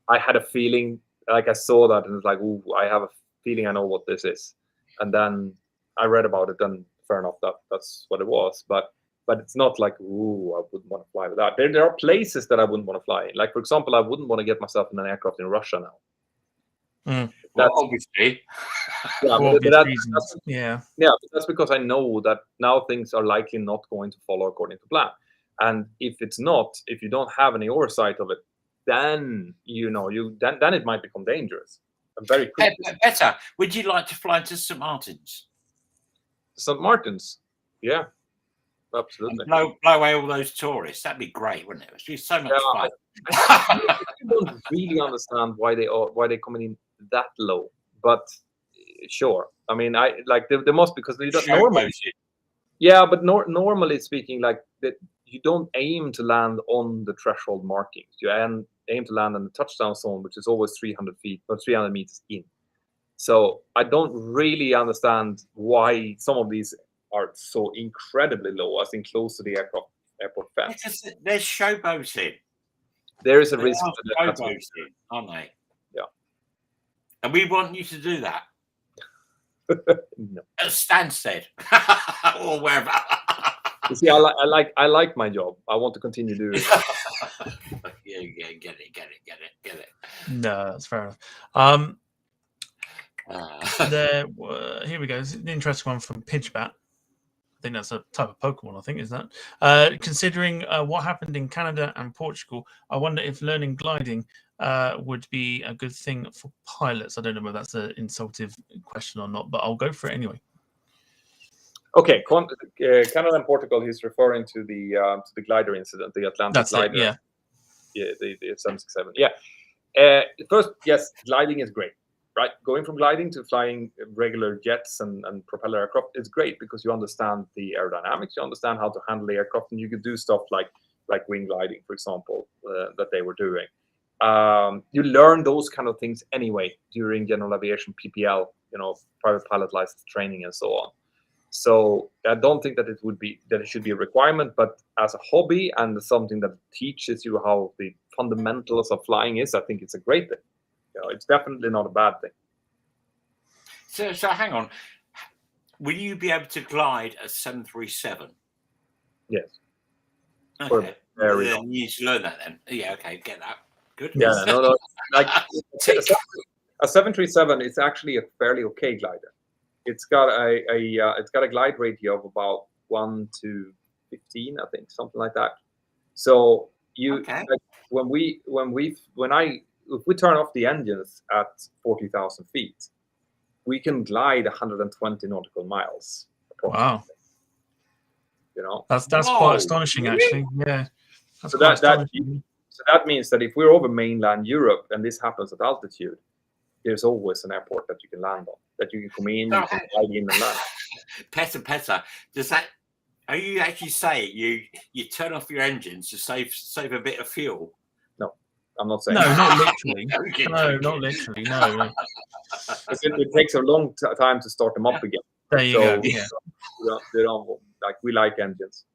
I had a feeling, like I saw that and it's like, ooh, I have a feeling I know what this is, and then I read about it, and fair enough, that's what it was, but it's not like, ooh, I wouldn't want to fly with that. There are places that I wouldn't want to fly in. Like, for example, I wouldn't want to get myself in an aircraft in Russia now. Well, obviously. Yeah, that's because I know that now things are likely not going to follow according to plan. And if you don't have any oversight of it, then then it might become dangerous. And very quickly. Petter, would you like to fly to St. Martin's? St. Martin's, yeah. Absolutely. Blow away all those tourists. That'd be great, wouldn't it? It'd be so much fun. I don't really understand why they're coming in that low, but sure. I mean, they must, because they don't normally. Yeah, but normally speaking, like that, you don't aim to land on the threshold markings. You aim to land on the touchdown zone, which is always 300 feet or 300 meters in. So I don't really understand why some of these are so incredibly low, as in close to the airport fence. Because there's showboating. There is a risk to that, aren't they? Yeah. And we want you to do that. No. At Stansted or wherever. You see, I like my job. I want to continue doing it. Yeah, get it. No, that's fair enough. Here we go. It's an interesting one from Pidgebat. I think that's a type of Pokemon, I think, is that. Considering what happened in Canada and Portugal, I wonder if learning gliding would be a good thing for pilots. I don't know whether that's an insultive question or not, but I'll go for it anyway. Okay, Canada and Portugal, he's referring to the glider incident, the Atlantic glider. Yeah. Yeah, the 767. Yeah. First, yes, gliding is great. Right, going from gliding to flying regular jets and propeller aircraft is great, because you understand the aerodynamics, you understand how to handle the aircraft, and you could do stuff like wing gliding, for example, that they were doing. You learn those kind of things anyway during general aviation PPL, private pilot license training and so on. So I don't think that it should be a requirement, but as a hobby and something that teaches you how the fundamentals of flying is, I think it's a great thing. It's definitely not a bad thing. So hang on. Will you be able to glide a 737? Yes. Okay. You need to learn that then. Yeah. Okay. Get that. Good. Yeah. No. Like a 737 is actually a fairly okay glider. It's got a glide ratio of about 1 to 15, I think, something like that. So Okay. like if we turn off the engines at 40,000 feet, we can glide 120 nautical miles. Wow. That's Whoa, quite astonishing, really? actually. Yeah. That's So quite that astonishing. So that means that if we're over mainland Europe and this happens at altitude, there's always an airport that you can land on, that you can come in, you can fly in and land. Petter, does that? Are you actually saying you turn off your engines to save a bit of fuel? No, I'm not saying. No, not literally. Okay, No, not literally. No. It takes a long time to start them up again. There you go. Yeah. They don't like, we like engines.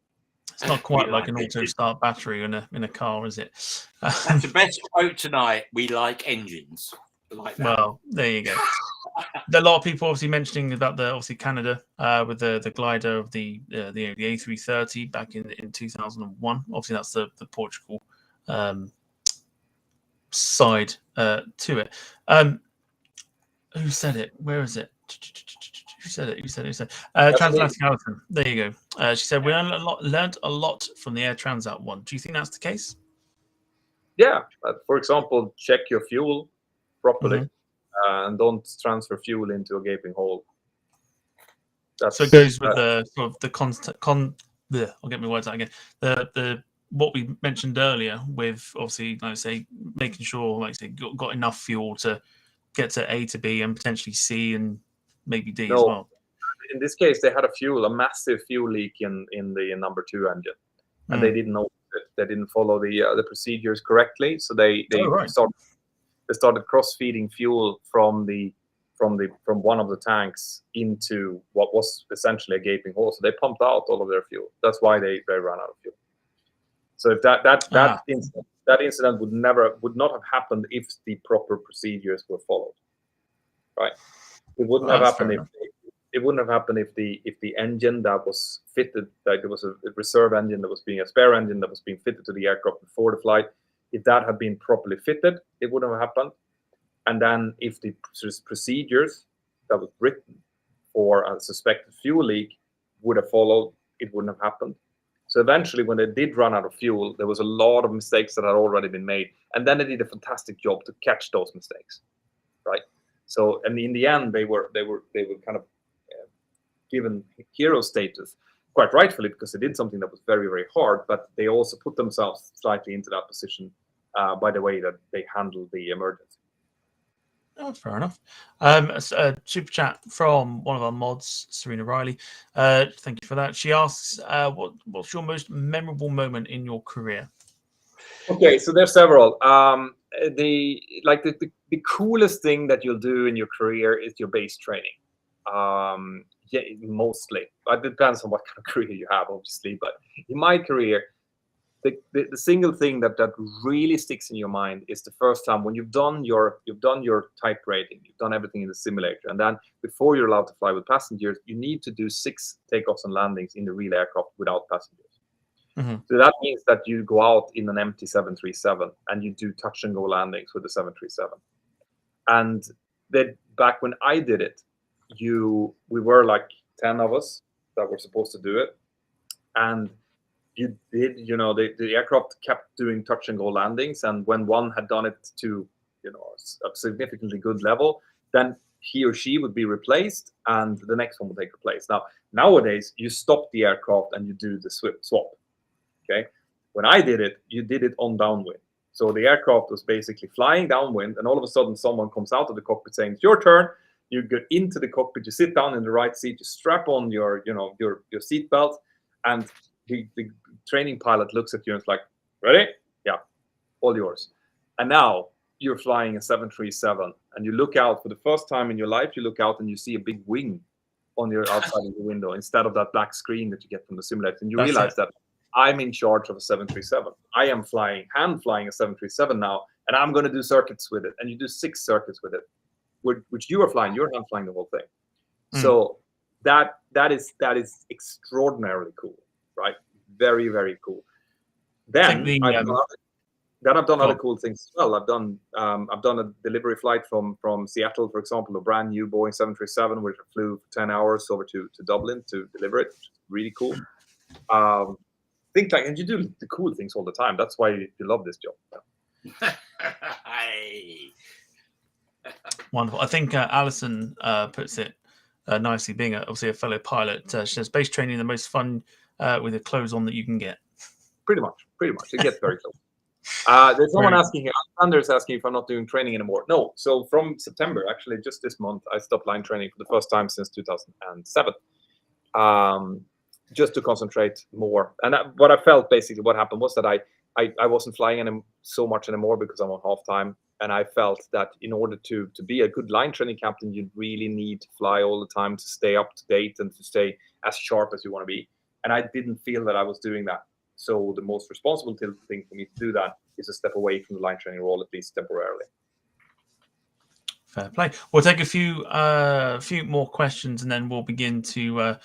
It's not quite We like an like auto start battery in a car, is it? That's the best quote tonight. We like engines. Like that. Well, there you go. There are a lot of people obviously mentioning about Canada with the glider of the A330 back in 2001. Obviously, that's the Portugal side to it. Who said it? Where is it? Who said it? Transatlantic Alison. There you go. She said, we learned a lot from the Air Transat one. Do you think that's the case? Yeah. For example, check your fuel properly and don't transfer fuel into a gaping hole. So it goes with the sort of the constant. I'll get my words out again. The what we mentioned earlier with obviously, like I say, making sure, like I say, got enough fuel to get to A to B and potentially C and maybe D as well. In this case, they had a massive fuel leak in the number 2 engine, and they didn't know it. They didn't follow the procedures correctly, so they started cross-feeding fuel from one of the tanks into what was essentially a gaping hole. So they pumped out all of their fuel. That's why they ran out of fuel. So if that incident would not have happened if the proper procedures were followed, right? It wouldn't have happened if the engine that was fitted, like there was a reserve engine that was being a spare engine that was being fitted to the aircraft before the flight. If that had been properly fitted, it wouldn't have happened. And then if the procedures that was written for a suspected fuel leak would have followed, it wouldn't have happened. So eventually, when they did run out of fuel, there was a lot of mistakes that had already been made. And then they did a fantastic job to catch those mistakes, right? So, and in the end, they were kind of given hero status, quite rightfully, because they did something that was very, very hard, but they also put themselves slightly into that position by the way that they handled the emergency. Oh, fair enough. A super chat from one of our mods, Serena Riley. Thank you for that. She asks, what's your most memorable moment in your career? Okay, so there's several. The coolest thing that you'll do in your career is your base training. Yeah, mostly. It depends on what kind of career you have, obviously. But in my career, the single thing that really sticks in your mind is the first time when you've done your type rating, you've done everything in the simulator, and then before you're allowed to fly with passengers, you need to do 6 takeoffs and landings in the real aircraft without passengers. So that means that you go out in an empty 737 and you do touch and go landings with the 737. And then back when I did it, we were like 10 of us that were supposed to do it, and the aircraft kept doing touch and go landings, and when one had done it to a significantly good level, then he or she would be replaced and the next one would take her place. Nowadays you stop the aircraft and you do the swap. Okay, when I did it, you did it on downwind. So the aircraft was basically flying downwind, and all of a sudden someone comes out of the cockpit saying, "It's your turn." You get into the cockpit, you sit down in the right seat, you strap on your seat belt, and the training pilot looks at you and is like, "Ready? Yeah, all yours." And now you're flying a 737, and you look out for the first time in your life. You look out and you see a big wing on your outside of the window instead of that black screen that you get from the simulator, and you realize that I'm in charge of a 737. I am hand flying a 737 now, and I'm going to do circuits with it. And you do 6 circuits with it, which you are flying. You're hand flying the whole thing. So that is extraordinarily cool, right? Very, very cool. Then I've done other cool things as well. I've done a delivery flight from Seattle, for example, a brand new Boeing 737, which I flew for 10 hours over to Dublin to deliver it, which is really cool. And you do the cool things all the time. That's why you love this job. Wonderful. I think Alison puts it nicely, being obviously a fellow pilot. She says base training the most fun with the clothes on that you can get. Pretty much. It gets very close. There's someone asking here. Alexander's asking if I'm not doing training anymore. No. So from September, actually, just this month, I stopped line training for the first time since 2007. Just to concentrate more. And what I felt, basically, what happened was that I wasn't flying so much anymore because I'm on half time. And I felt that in order to be a good line training captain, you really need to fly all the time to stay up to date and to stay as sharp as you want to be. And I didn't feel that I was doing that. So the most responsible thing for me to do that is to step away from the line training role, at least temporarily. Fair play. We'll take a few more questions, and then we'll begin to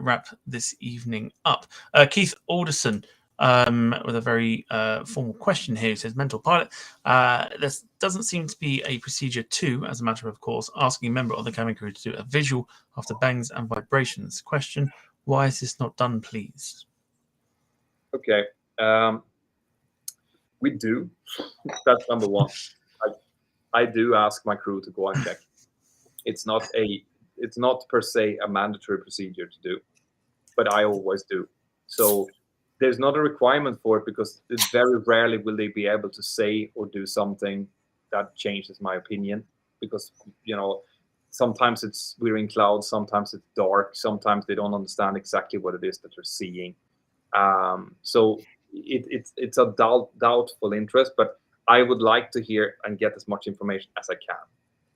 wrap this evening up. Keith Alderson with a very formal question here. He says, Mentour Pilot, there doesn't seem to be a procedure to, as a matter of course, asking a member of the cabin crew to do a visual after bangs and vibrations. Question, why is this not done, please? Okay. We do. That's number one. I do ask my crew to go and check. It's not per se a mandatory procedure to do, but I always do. So there's not a requirement for it because very rarely will they be able to say or do something that changes my opinion, because sometimes we're in clouds, sometimes it's dark, sometimes they don't understand exactly what it is that they're seeing. So it's a doubtful interest, but I would like to hear and get as much information as I can.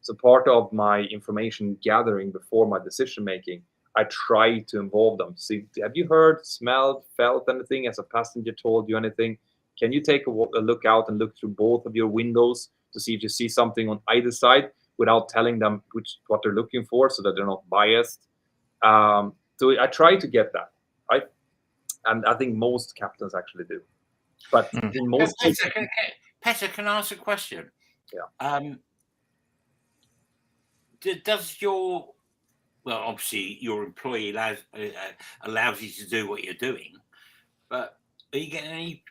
So part of my information gathering before my decision making, I try to involve them. See, have you heard, smelled, felt anything? As a passenger told you anything? Can you take a look out and look through both of your windows to see if you see something on either side without telling them what they're looking for, so that they're not biased? So I try to get that, right? And I think most captains actually do. But in most cases, Petter, can I ask a question? Yeah. Does obviously your employee allows you to do what you're doing, but are you getting any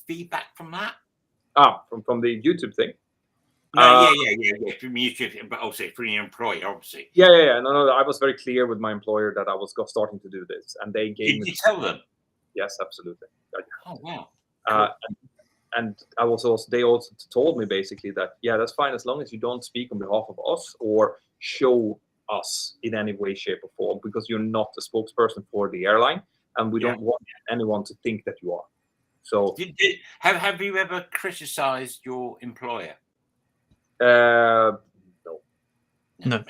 feedback from that? From the YouTube thing? No, yeah. From YouTube, but also from your employer, obviously. Yeah. No. I was very clear with my employer that I was starting to do this, and they gave me. Did you tell them? Yes, absolutely. Oh wow. Cool. And they also told me basically that, yeah, that's fine as long as you don't speak on behalf of us or show us in any way, shape, or form, because you're not a spokesperson for the airline, and we don't want anyone to think that you are. So, have you ever criticized your employer? No. No.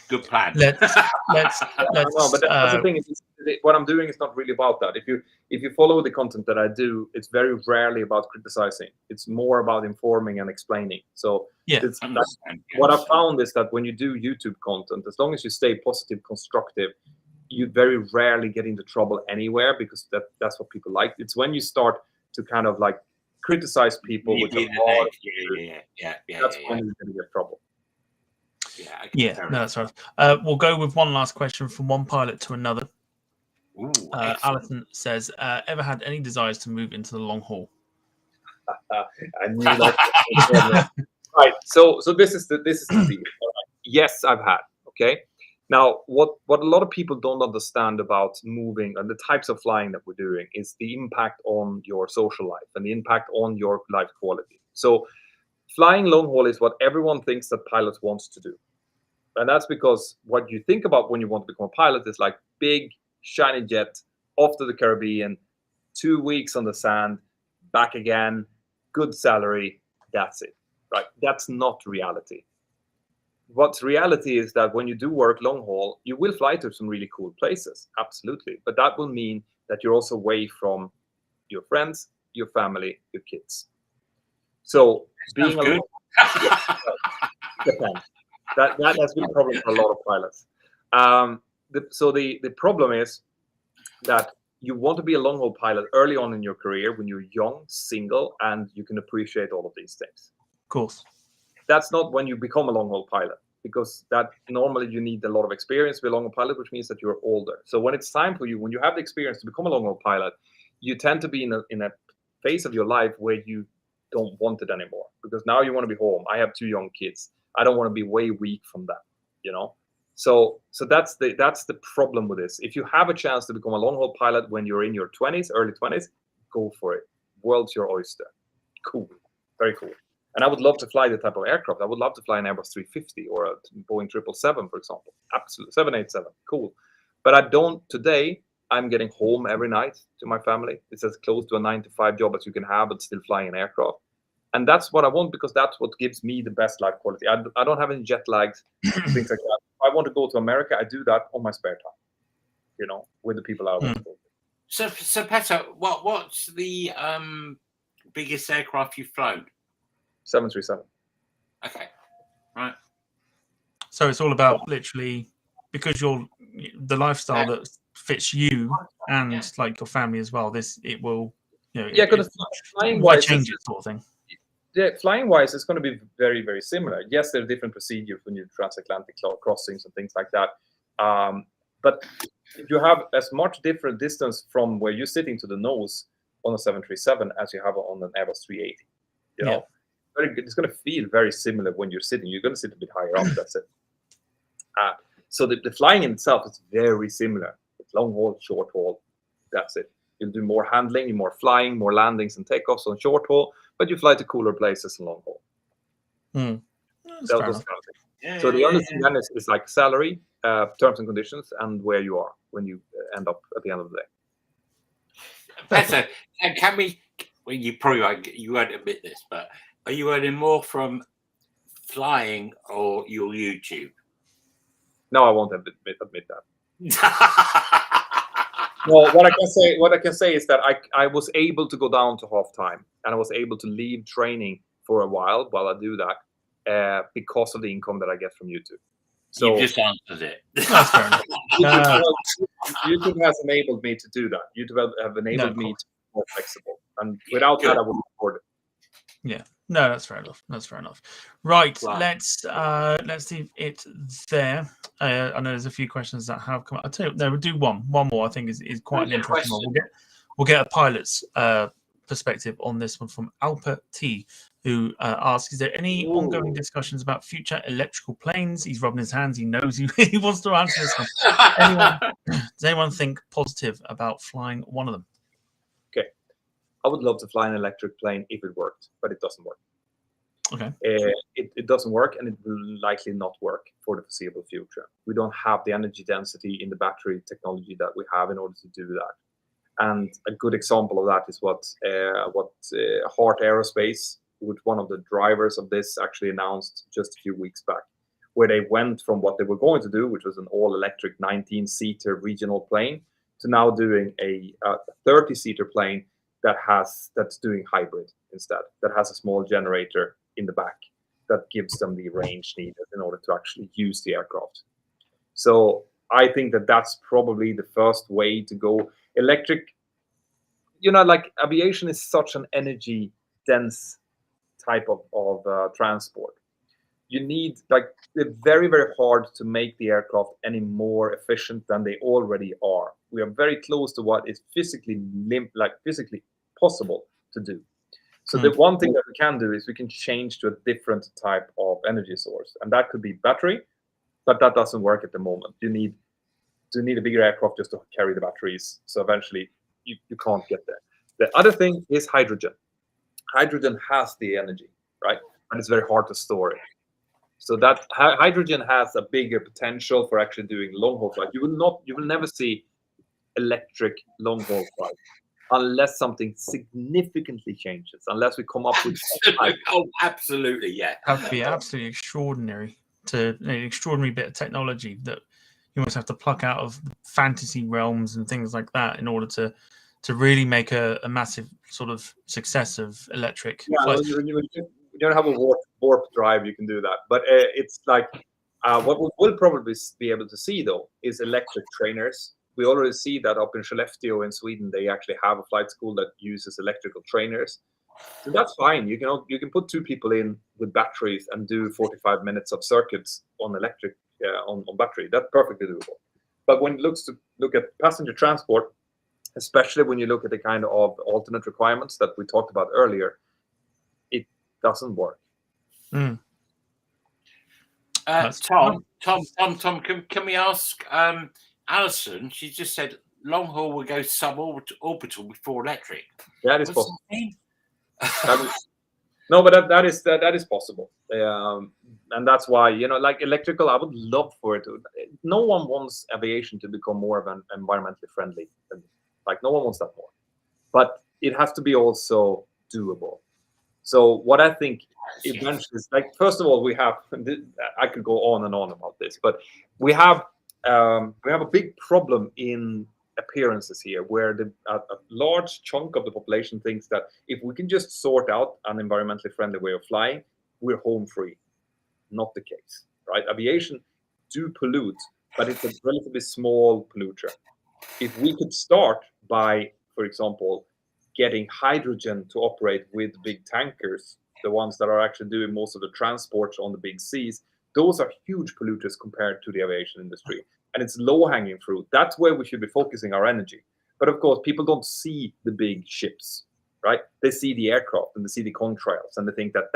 Good plan. Let's no, but that's the thing is, what I'm doing is not really about that. If you follow the content that I do, it's very rarely about criticizing. It's more about informing and explaining. So what I found is that when you do YouTube content, as long as you stay positive, constructive, you very rarely get into trouble anywhere, because that's what people like. It's when you start to kind of criticize people with that's when you're going to get trouble. No, that's right. We'll go with one last question from one pilot to another. Ooh, Alison says, ever had any desires to move into the long haul? I knew that. Right. So this is the deal. Yes, I've had. Okay. Now, what a lot of people don't understand about moving and the types of flying that we're doing is the impact on your social life and the impact on your life quality. So flying long haul is what everyone thinks that pilots wants to do. And that's because what you think about when you want to become a pilot is big, shiny jet off to the Caribbean, 2 weeks on the sand, back again, good salary, that's it, right? That's not reality. What's reality is that when you do work long haul, you will fly to some really cool places, absolutely. But that will mean that you're also away from your friends, your family, your kids. So being good. depends. That has been a problem for a lot of pilots. So the problem is that you want to be a long haul pilot early on in your career when you're young, single, and you can appreciate all of these things. Of course. That's not when you become a long haul pilot, because that normally you need a lot of experience to be a long haul pilot, which means that you're older. So when it's time for you, when you have the experience to become a long haul pilot, you tend to be in a phase of your life where you don't want it anymore, because now you want to be home. I have 2 young kids. I don't want to be way weak from that, you know. So that's the problem with this. If you have a chance to become a long haul pilot when you're in your 20s, early 20s, go for it. World's your oyster. Cool, very cool. And I would love to fly the type of aircraft. I would love to fly an Airbus 350 or a Boeing 777, for example. Absolutely, 787, cool. But I don't today. I'm getting home every night to my family. It's as close to a 9-to-5 job as you can have, but still flying an aircraft. And that's what I want, because that's what gives me the best life quality. I don't have any jet lags, things like that. If I want to go to America, I do that on my spare time, you know, with the people I want to go with. So Petter, what's the biggest aircraft you've flown? 737. Okay, right. So it's all about literally, because you're the lifestyle that fits you and like your family as well. It will, you know, because flying why wise, change it, sort of thing. Yeah, flying wise, it's going to be very, very similar. Yes, there are different procedures when you do transatlantic crossings and things like that. But you have as much different distance from where you're sitting to the nose on a 737 as you have on an Airbus 380. You know, it's going to feel very similar when you're sitting. You're going to sit a bit higher up. That's it. So the flying in itself is very similar. It's long haul, short haul. That's it. You'll do more handling, more flying, more landings and takeoffs on short haul, but you fly to cooler places in long haul. That's fair enough. So the only thing then is like salary, terms and conditions, and where you are when you end up at the end of the day. Petter, can we? Well, you won't admit this, but are you earning more from flying or your YouTube? No, I won't admit that. Well, what I can say is that I was able to go down to half time, and I was able to leave training for a while I do that because of the income that I get from YouTube. So you just answered it. That's fair enough. YouTube has enabled me to do that. YouTube have enabled me to be more flexible, and without that, I wouldn't afford it. Yeah, no, that's fair enough. That's fair enough. Right, let's leave it there. I know there's a few questions that have come up. I'll tell you, no, we'll do one more. I think is quite an interesting one. We'll get a pilot's perspective on this one from Alpa T, who asks, is there any ongoing discussions about future electrical planes? He's rubbing his hands. He knows he wants to answer this one. Does anyone think positive about flying one of them? Okay. I would love to fly an electric plane if it worked, but it doesn't work. Okay. It doesn't work, and it will likely not work for the foreseeable future. We don't have the energy density in the battery technology that we have in order to do that. And a good example of that is what Heart Aerospace, which one of the drivers of this, actually announced just a few weeks back, where they went from what they were going to do, which was an all-electric 19-seater regional plane, to now doing a 30-seater plane that's doing hybrid instead, that has a small generator in the back that gives them the range needed in order to actually use the aircraft. So I think that that's probably the first way to go. Electric, like aviation is such an energy dense type of transport. You need, it's very, very hard to make the aircraft any more efficient than they already are. We are very close to what is physically possible to do. So the one thing that we can do is we can change to a different type of energy source, and that could be battery, but that doesn't work at the moment. You need a bigger aircraft just to carry the batteries. So eventually you can't get there. The other thing is hydrogen. Hydrogen has the energy, right? And it's very hard to store it. So that hydrogen has a bigger potential for actually doing long haul flight. You will never see electric long haul flight. unless something significantly changes, unless we come up with absolutely, yeah. That would be absolutely extraordinary. An extraordinary bit of technology that you almost have to pluck out of fantasy realms and things like that in order to really make a massive sort of success of electric flights. You don't have a warp drive, you can do that. But it's like what we will probably be able to see, though, is electric trainers. We already see that up in Skellefteå in Sweden, they actually have a flight school that uses electrical trainers. So that's fine. You can put 2 people in with batteries and do 45 minutes of circuits on electric on battery. That's perfectly doable. But when it look at passenger transport, especially when you look at the kind of alternate requirements that we talked about earlier, it doesn't work. Mm. Tom, can we ask Alison? She just said long haul will go suborbital before electric. That is possible. No, but that is possible, and that's why, like electrical, I would love for it to. No one wants aviation to become more of an environmentally friendly. Like no one wants that more, but it has to be also doable. So what I think eventually is, like, first of all, we have. I could go on and on about this, but we have a big problem in appearances here, where a large chunk of the population thinks that if we can just sort out an environmentally friendly way of flying, we're home free. Not the case, right? Aviation do pollute, but it's a relatively small polluter. If we could start by, for example, getting hydrogen to operate with big tankers, the ones that are actually doing most of the transport on the big seas, those are huge polluters compared to the aviation industry. And it's low-hanging fruit. That's where we should be focusing our energy. But of course, people don't see the big ships, right? They see the aircraft and they see the contrails, and they think that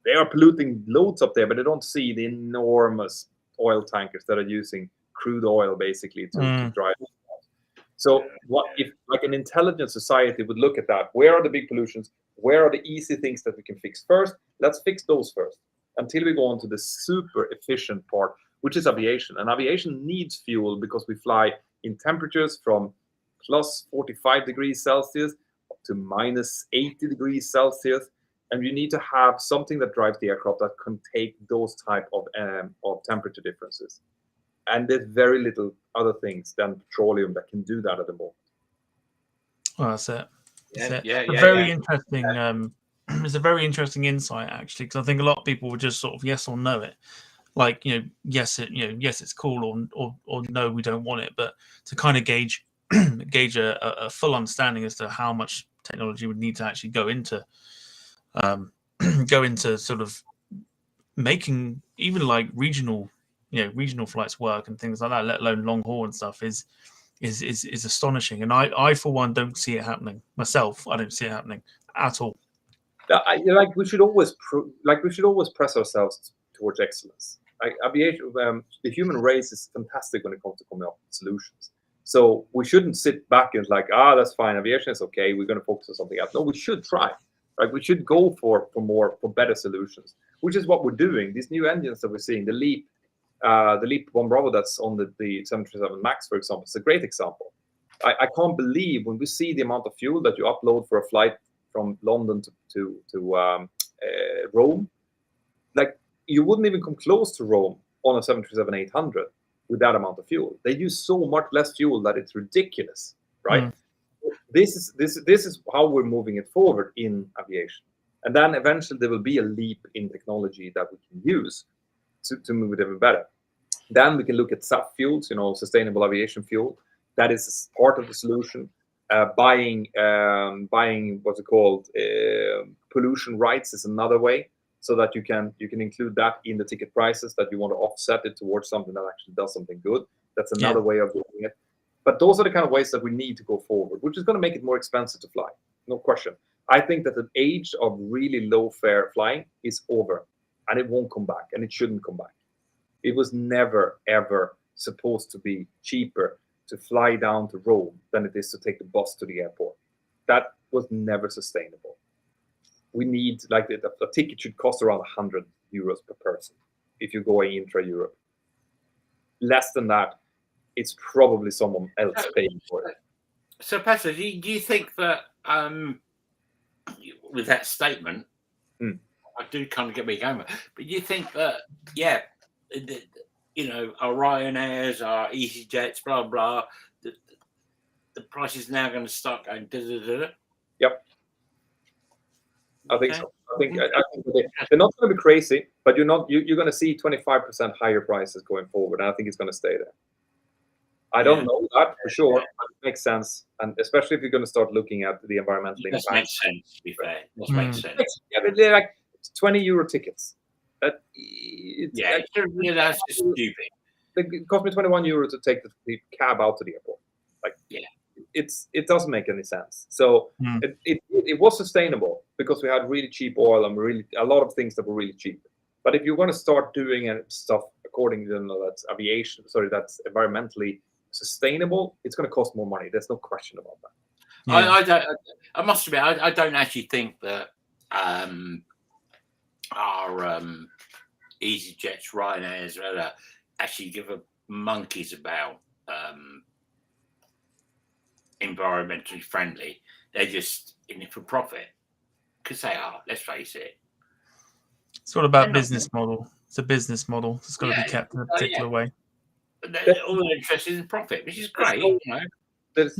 they are polluting loads up there, but they don't see the enormous oil tankers that are using crude oil basically to drive. So what if, like, an intelligent society would look at that? Where are the big pollutions? Where are the easy things that we can fix first? Let's fix those first until we go on to the super efficient part, which is aviation. And aviation needs fuel because we fly in temperatures from plus 45 degrees Celsius up to minus 80 degrees Celsius. And you need to have something that drives the aircraft that can take those type of temperature differences. And there's very little other things than petroleum that can do that at the moment. Well, that's it. Interesting. It's a very interesting insight, actually, because I think a lot of people would just sort of yes or no it. Like, yes, it's cool, or no, we don't want it. But to kind of gauge a full understanding as to how much technology would need to actually go into sort of making even like regional flights work and things like that, let alone long haul and stuff, is astonishing. And I for one don't see it happening myself. I don't see it happening at all. We should always press ourselves towards excellence. Like aviation, the human race is fantastic when it comes to coming up with solutions. So we shouldn't sit back and like, that's fine, aviation is okay, we're going to focus on something else. No, we should try. Right? We should go for better solutions, which is what we're doing. These new engines that we're seeing, the LEAP 1 Bravo that's on the 737 MAX, for example, is a great example. I can't believe when we see the amount of fuel that you upload for a flight from London to Rome. Like, you wouldn't even come close to Rome on a 737-800 with that amount of fuel. They use so much less fuel that it's ridiculous, right? This is how we're moving it forward in aviation. And then eventually there will be a leap in technology that we can use to move it even better. Then we can look at SAF fuels, sustainable aviation fuel. That is part of the solution. Buying what's it called, pollution rights is another way, so that you can include that in the ticket prices, that you want to offset it towards something that actually does something good. That's another way of doing it. But those are the kind of ways that we need to go forward, which is going to make it more expensive to fly, no question. I think that the age of really low fare flying is over, and it won't come back, and it shouldn't come back. It was never, ever supposed to be cheaper to fly down to Rome than it is to take the bus to the airport. That was never sustainable. We need, like, a ticket should cost around 100 euros per person if you're going intra-Europe. Less than that, it's probably someone else paying for it. So, Petra, do you think that with that statement, I do kind of get where you're going with, but you think that, yeah, our Ryanairs, our EasyJets, blah blah, the price is now going to start going. Yep, I think so. I think they're not going to be crazy, but you're going to see 25% higher prices going forward, and I think it's going to stay there. I don't know that for sure, but it makes sense, and especially if you're going to start looking at the environmental impact. That makes sense, to be fair. That makes sense. Yeah, but they're like 20 euro tickets. That's just stupid. It cost me 21 euro to take the cab out to the airport. It doesn't make any sense. So it was sustainable because we had really cheap oil and a lot of things that were really cheap. But if you're going to start doing stuff according to that's that's environmentally sustainable, it's going to cost more money. There's no question about that. Yeah. I must admit, I don't actually think that our EasyJets, Ryanairs, actually give a monkeys about environmentally friendly. They're just in it for profit because they are. Let's face it. It's all about business model. It's a business model. It's got to be kept in a particular way. All they're interested in profit, which is great. Let's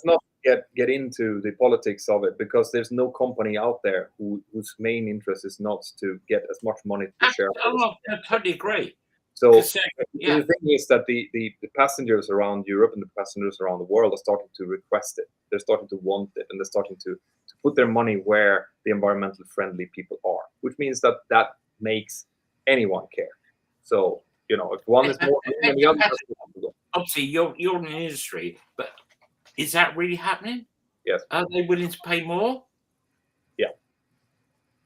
not get into the politics of it, because there's no company out there whose main interest is not to get as much money to the shareholders. I totally agree. So the thing is that the passengers around Europe and the passengers around the world are starting to request it. They're starting to want it, and they're starting to put their money where the environmentally friendly people are, which means that makes anyone care. So, if one is more than the other, obviously you're in the industry, but is that really happening? Yes. Are they willing to pay more? Yeah.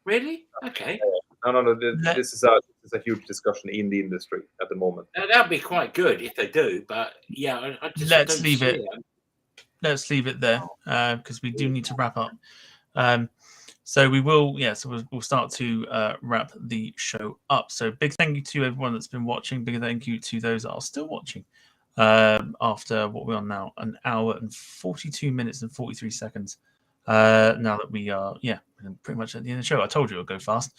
Really? Okay. No. This is a huge discussion in the industry at the moment. That'd be quite good if they do, but let's leave it. Let's leave it there because we do need to wrap up. So we will, so we'll start to wrap the show up. So big thank you to everyone that's been watching. Big thank you to those that are still watching after what we're on now, 1 hour and 42 minutes and 43 seconds. Now that we are, pretty much at the end of the show. I told you it would go fast.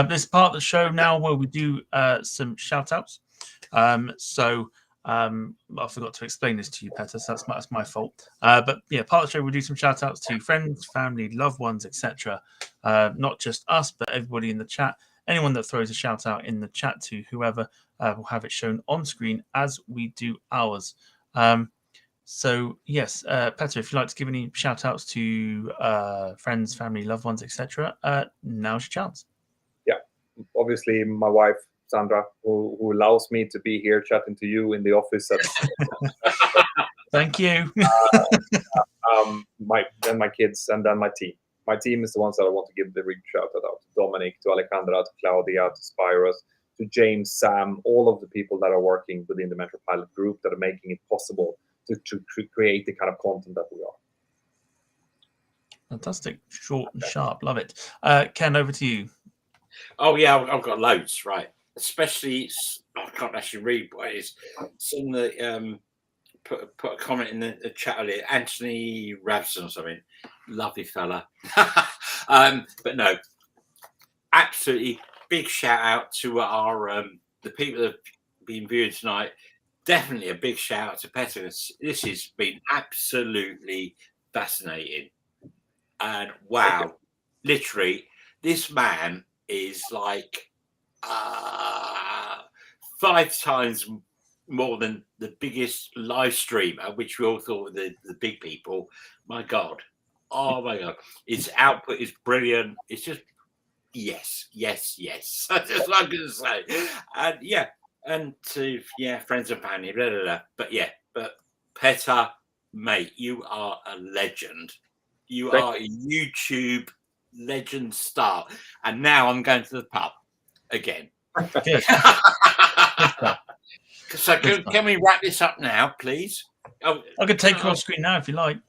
This part of the show now where we do some shout outs. I forgot to explain this to you, Petter, so that's my fault. But part of the show we do some shout outs to friends, family, loved ones, etc. Not just us, but everybody in the chat. Anyone that throws a shout out in the chat to whoever will have it shown on screen as we do ours. So yes, Petter, if you'd like to give any shout outs to friends, family, loved ones, etc., now's your chance. Yeah, obviously my wife Sandra, who allows me to be here chatting to you in the office. Thank you. My kids, and then my team. My team is the ones that I want to give the big shout out to Dominic, to Alejandra, to Claudia, to Spiros, to James, Sam, all of the people that are working within the Mentour Pilot group that are making it possible to create the kind of content that we are. Fantastic. Short and sharp. Love it. Ken, over to you. Oh, yeah, I've got loads, right. Especially, I can't actually read what it is. Some that put a comment in the chat earlier. Anthony Rabson or something. Lovely fella. But no, absolutely big shout out to our the people that have been viewing tonight. Definitely a big shout out to Petras. This has been absolutely fascinating. And wow, literally, this man is like 5 times more than the biggest live streamer, which we all thought were the big people. My God. Oh my God. His output is brilliant. It's just, yes. That's just what I'm going to say. And and to, friends and family, blah, blah, blah. But Petter, mate, you are a legend. You are a YouTube legend star. And now I'm going to the pub again. Good. So can we wrap this up now, please? Oh, I could take you off screen now if you like.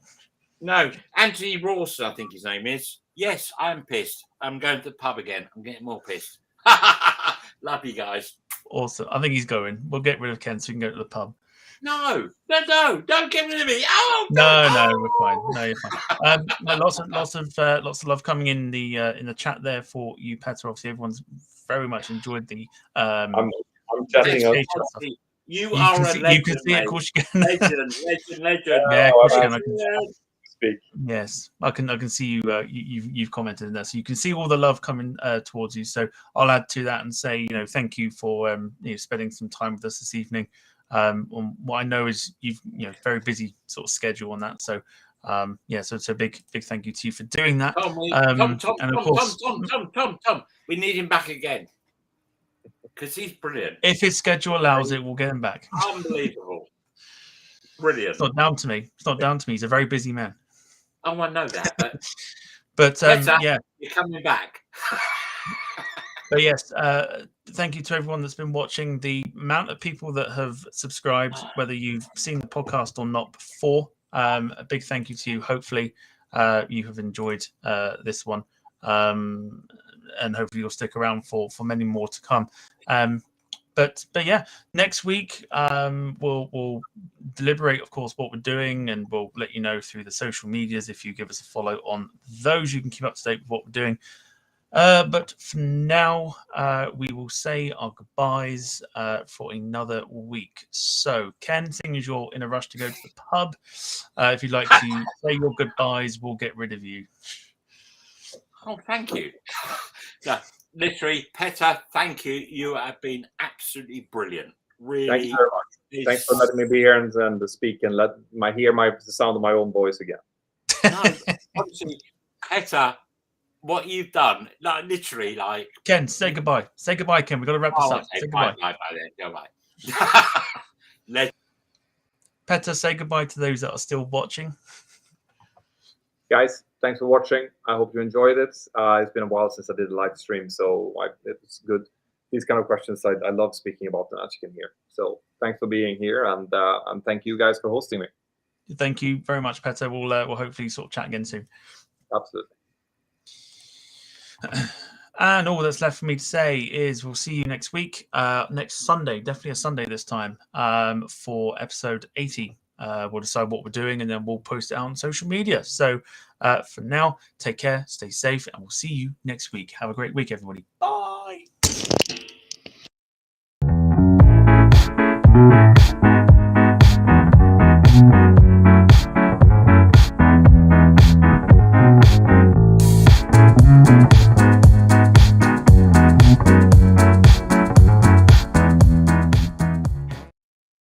No, Anthony Rawson, I think his name is. Yes, I'm pissed. I'm going to the pub again. I'm getting more pissed. Love you guys. Awesome. I think he's going. We'll get rid of Ken so we can go to the pub. No, don't get rid of me. Oh, No, we're fine. No, you're fine. Lots of love coming in the chat there for you, Petra. Obviously, everyone's very much enjoyed the I'm chatting out. education stuff. You are a legend, you can see it, of course you can. Legend. Yeah, of course you can. Speak. Yes, I can see you. You've commented on that, so you can see all the love coming towards you. So I'll add to that and say, thank you for spending some time with us this evening. On what I know is you've very busy sort of schedule on that. So so it's a big thank you to you for doing that. Tom, we need him back again because he's brilliant. If his schedule allows it, we'll get him back. Unbelievable, brilliant. It's not down to me. It's not down to me. He's a very busy man. Oh, I know that, but Petra, yeah, you're coming back. But yes, thank you to everyone that's been watching. The amount of people that have subscribed, whether you've seen the podcast or not before, a big thank you to you. Hopefully, you have enjoyed this one, and hopefully you'll stick around for many more to come. But yeah, next week we'll deliberate, of course, what we're doing, and we'll let you know through the social medias. If you give us a follow on those, you can keep up to date with what we're doing. But for now, we will say our goodbyes for another week. So, Ken, seeing as you're in a rush to go to the pub, if you'd like to say your goodbyes, we'll get rid of you. Oh, thank you. No, literally, Petter, thank you. You have been absolutely brilliant. Really. Thank you very much. Thanks for letting me be here and speak and let hear the sound of my own voice again. No, honestly, Petter, what you've done, literally, Ken, say goodbye. Say goodbye, Ken. We've got to wrap this up. Say goodbye. Bye. Petter, say goodbye to those that are still watching. Guys, thanks for watching. I hope you enjoyed it. It's been a while since I did a live stream, so it's good. These kind of questions, I love speaking about them, as you can hear. So thanks for being here, and thank you guys for hosting me. Thank you very much, Petter. We'll hopefully sort of chat again soon. Absolutely. And all that's left for me to say is we'll see you next week, next Sunday, definitely a Sunday this time, for episode 80. We'll decide what we're doing, and then we'll post it out on social media. So for now, take care, stay safe, and we'll see you next week. Have a great week, everybody. Bye.